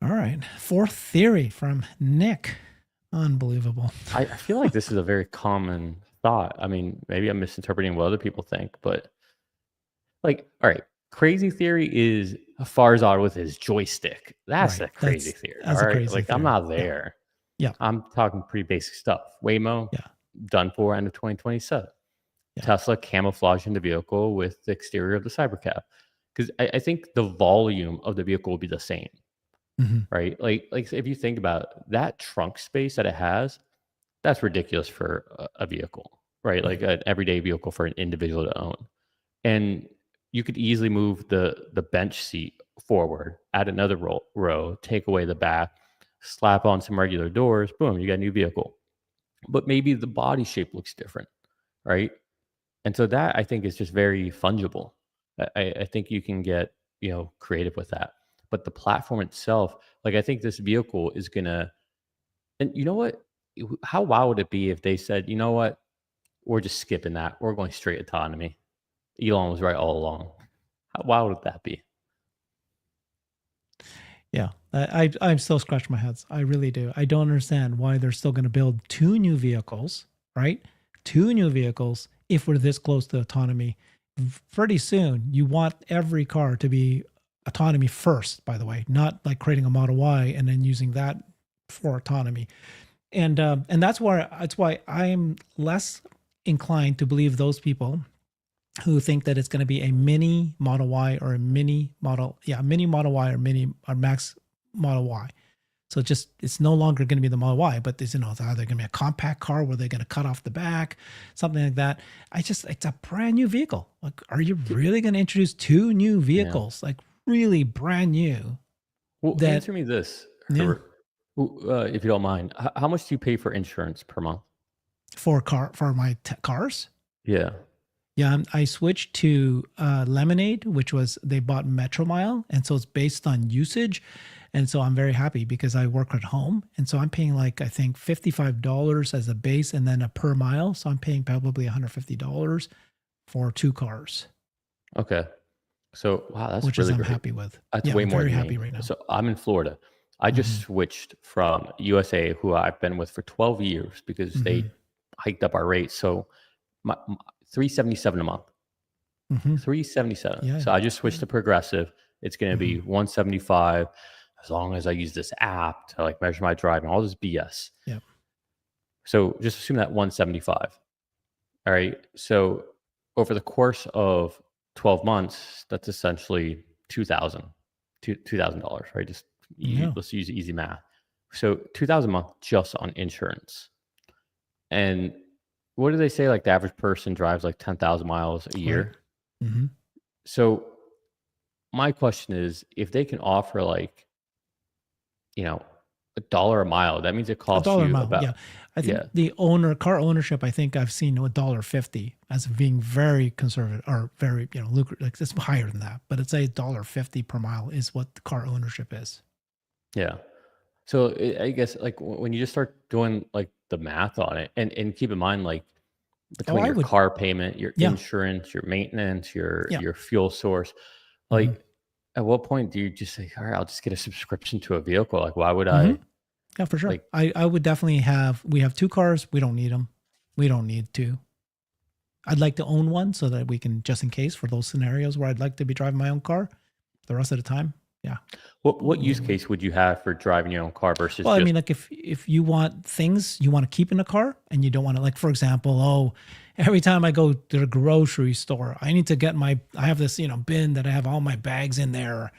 All right. Fourth theory from Nick. Unbelievable. I feel like this is a very common thought. I mean, maybe I'm misinterpreting what other people think, but all right, crazy theory is Farzad with his joystick. That's a crazy theory. That's all a right, crazy theory. I'm not there. Yeah. I'm talking pretty basic stuff. Waymo, done for end of 2027. Yeah. Tesla camouflaging the vehicle with the exterior of the Cybercab, because I think the volume of the vehicle will be the same. Mm-hmm. Right? Like if you think about it, that trunk space that it has, that's ridiculous for a vehicle, right? Like an everyday vehicle for an individual to own. And you could easily move the bench seat forward, add another row, take away the back, slap on some regular doors, boom, you got a new vehicle. But maybe the body shape looks different, right? And so that I think is just very fungible. I think you can get creative with that. But the platform itself, I think this vehicle is gonna, and you know what? How wild would it be if they said, you know what, we're just skipping that. We're going straight autonomy. Elon was right all along. How wild would that be? Yeah, I'm still scratching my heads. I really do. I don't understand why they're still going to build two new vehicles, right? Two new vehicles if we're this close to autonomy. Pretty soon, you want every car to be autonomy first, by the way, not like creating a Model Y and then using that for autonomy. And that's why I'm less inclined to believe those people who think that it's going to be a mini Model Y or a mini Model Y or mini or max Model Y. So just it's no longer going to be the Model Y, but it's either going to be a compact car where they're going to cut off the back, something like that. It's a brand new vehicle. Like, are you really going to introduce two new Yeah. vehicles, like really brand new? Well, That answer me this, yeah, Herbert, if you don't mind. How much do you pay for insurance per month? for my cars. Yeah. Yeah, I switched to Lemonade, which was they bought Metro Mile, and so it's based on usage, and so I'm very happy because I work at home, and so I'm paying like I think $55 as a base, and then a per mile, so I'm paying probably $150 for two cars, Okay. So wow, that's which is really I'm great. happy with. That's Yeah, way I'm more very than happy me. right now. So I'm in Florida. I Hmm. just switched from USA, who I've been with for 12 years, because Hmm. they hiked up our rates. So my 377 a month. Hmm. 377. Yeah, So I just switched yeah. to Progressive. It's going to Hmm. be 175 as long as I use this app to like measure my driving, all this BS. Yeah. So just assume that 175. All right. So over the course of 12 months, that's essentially $2,000, right? Just Yeah. let's use easy math. So 2,000 a month just on insurance. And what do they say? Like the average person drives like 10,000 miles a Right. year. Hmm. So my question is, if they can offer like, you know, $1 a mile, that means it A costs dollar a you mile. Yeah. about, I think yeah, the car ownership, I think I've seen $1.50 as being very conservative or very, lucrative. Like it's higher than that, but it's $1.50 per mile is what the car ownership is. yeah. So I guess like when you just start doing like the math on it, and keep in mind like Oh, between I your would. car payment, your Yeah. insurance, your maintenance, your Yeah. your fuel source, Hmm. like at what point do you just say, all right, I'll just get a subscription to a vehicle? Like why would Hmm. I Yeah, for sure. like I would definitely we have two cars. We don't need them. We don't need two. I'd like to own one so that we can, just in case for those scenarios where I'd like to be driving my own car the rest of the time. Yeah. what use case would you have for driving your own car versus Well, I just mean, like if you want things you want to keep in a car and you don't want to, like, for example, every time I go to the grocery store, I need to get I have this, bin that I have all my bags in there.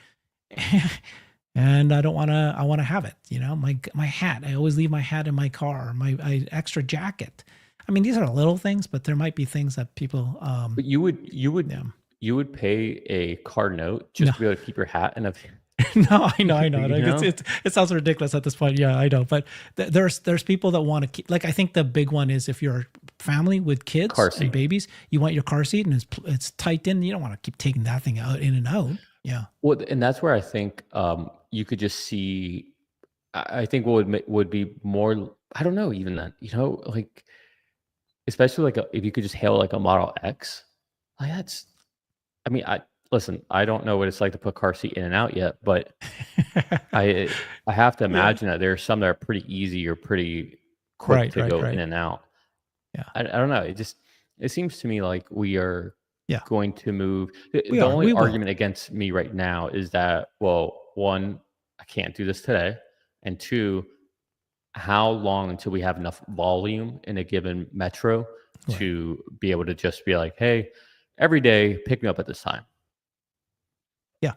And I want to have it, my hat. I always leave my hat in my car, my extra jacket. I mean, these are little things, but there might be things that people, but yeah. you would pay a car note No, just to be able to keep your hat in a no, I know. you Like know it sounds ridiculous at this point. Yeah, I know. But there's people that want to keep. Like I think the big one is if you're a family with kids car and seat. babies, you want your car seat and it's tight in. You don't want to keep taking that thing out in and out. Yeah. Well, and that's where I think you could just see. I think what would be more. I don't know even then. Like especially like if you could just hail like a Model X, like that's. I mean, I listen. I don't know what it's like to put car seat in and out yet, but I I have to Yeah. imagine that there's some that are pretty easy or pretty quick Right. to go in Right. and out. Yeah. I don't know. It seems to me like we are Yeah. going to move. We The are. only We will. argument against me right now is that, well, one, I can't do this today, and two, how long until we have enough volume in a given metro Right. to be able to just be like, hey, every day pick me up at this time. Yeah.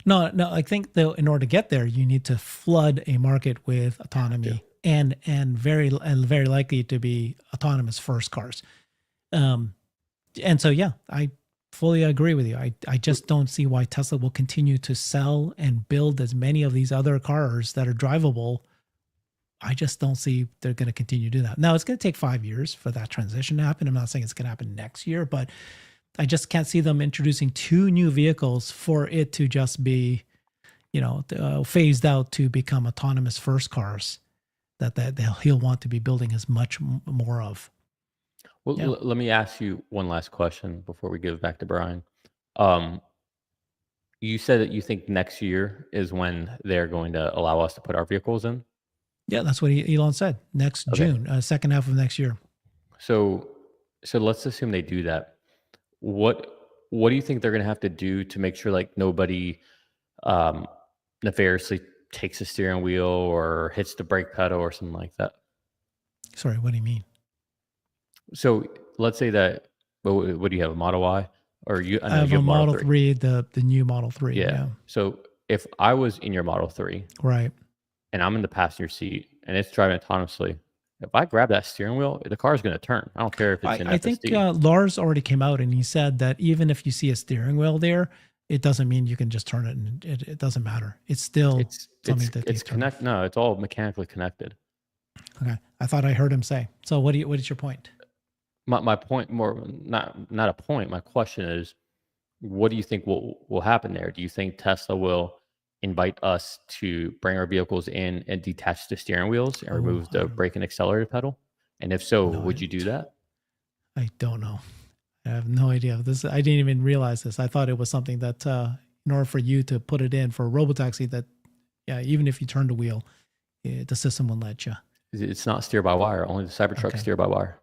No. I think though, in order to get there, you need to flood a market with Have to. autonomy and very likely to be autonomous first cars. And so, yeah, I fully agree with you. I just don't see why Tesla will continue to sell and build as many of these other cars that are drivable. I just don't see they're going to continue to do that. Now, it's going to take 5 years for that transition to happen. I'm not saying it's going to happen next year, but I just can't see them introducing two new vehicles for it to just be, phased out to become autonomous first cars that he'll want to be building as much more of. Well, Yeah. let me ask you one last question before we give it back to Brian. Um, You said that you think next year is when they're going to allow us to put our vehicles in. Yeah, that's what Elon said. Next Okay. June, second half of next year. So let's assume they do that. What do you think they're going to have to do to make sure like nobody um, nefariously takes the steering wheel or hits the brake pedal or something like that? Sorry, what do you mean? So let's say that. What do you have, a Model Y, or you? I I know have you a have Model Model 3. 3, the new Model 3. Yeah. Yeah. So if I was in your Model 3 Right. and I'm in the passenger seat and it's driving autonomously, if I grab that steering wheel, the car is going to turn. I don't care if it's in I think FSD. Lars already came out and he said that even if you see a steering wheel there, it doesn't mean you can just turn it, and it doesn't matter. It's still something that It's takes turn off. connect. No, it's all mechanically connected. Okay. I thought I heard him say. So what is your point? My point, more not a point. My question is, what do you think will happen there? Do you think Tesla will invite us to bring our vehicles in and detach the steering wheels and Oh, remove the brake and accelerator pedal? And if so, no, would you do that? I don't know. I have no idea. I didn't even realize this. I thought it was something that in order for you to put it in for a Robotaxi, that yeah, even if you turn the wheel, the system will let you. It's not steer by wire. Only the Cybertruck Okay. steer by wire.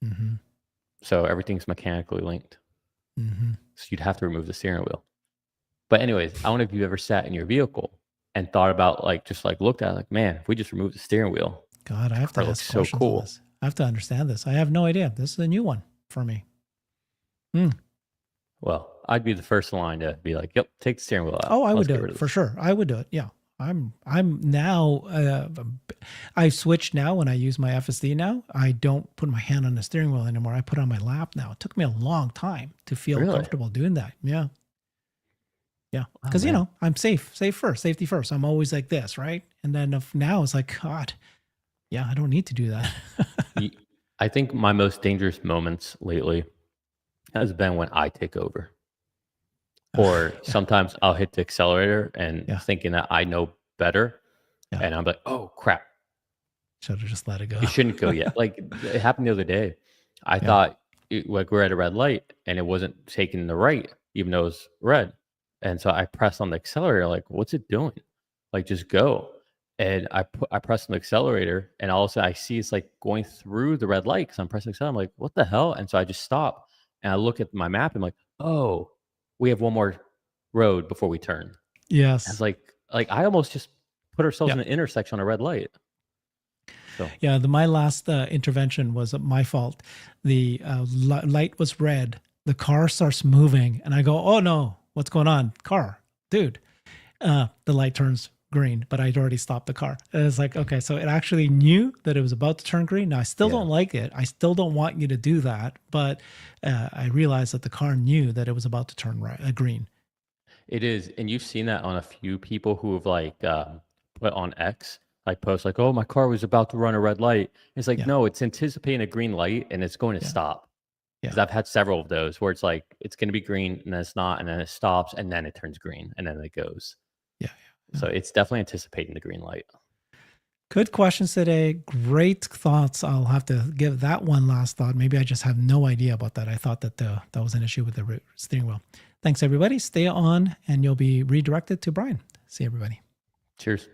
Mm-hmm. So everything's mechanically linked. Mm-hmm. So you'd have to remove the steering wheel. But anyways, I don't know if you've ever sat in your vehicle and thought about just looked at it, like, man, if we just remove the steering wheel, God, I have to car looks ask so questions on cool. this. I have to understand this. I have no idea. This is a new one for me. Well, I'd be the first in line to be like, yep, take the steering wheel out. Oh, I would Let's do get rid it of for this. sure. I would do it. Yeah. I'm now I've switched now when I use my FSD now. I don't put my hand on the steering wheel anymore. I put it on my lap now. It took me a long time to feel Really? comfortable doing that. Yeah. Yeah. Oh, Because man. I'm safety first. I'm always like this, right? And then if now it's like, God, yeah, I don't need to do that. I think my most dangerous moments lately has been when I take over. Or Yeah. sometimes I'll hit the accelerator and Yeah. thinking that I know better. Yeah. And I'm like, oh, crap. Should have just let it go. It shouldn't go yet. Like it happened the other day. I Yeah. thought like we're at a red light and it wasn't taking the right, even though it was red. And so I pressed on the accelerator, like, what's it doing? Like, just go. And I pressed on the accelerator, and all of a sudden I see it's like going through the red light because I'm pressing accelerator. I'm like, what the hell? And so I just stop and I look at my map. And I'm like, oh, we have one more road before we turn. And Yes. it's like I almost just put ourselves Yeah. in an intersection on a red light. So Yeah, my last intervention was my fault. The light was red. The car starts moving, and I go, "Oh no, what's going on, car, dude?" The light turns green, but I'd already stopped the car. And it's like, okay, so it actually knew that it was about to turn green. Now I still Yeah. don't like it. I still don't want you to do that, but I realized that the car knew that it was about to turn green. it is, and you've seen that on a few people who have put on X, like post like, "Oh, my car was about to run a red light." It's like, Yeah. no, it's anticipating a green light and it's going to Yeah. stop. Yeah. Because I've had several of those where it's like it's going to be green and then it's not, and then it stops and then it turns green and then it goes. Yeah. So it's definitely anticipating the green light. Good questions today. Great thoughts. I'll have to give that one last thought. Maybe I just have no idea about that. I thought that that was an issue with the steering wheel. Thanks, everybody. Stay on, and you'll be redirected to Brian. See everybody. Cheers.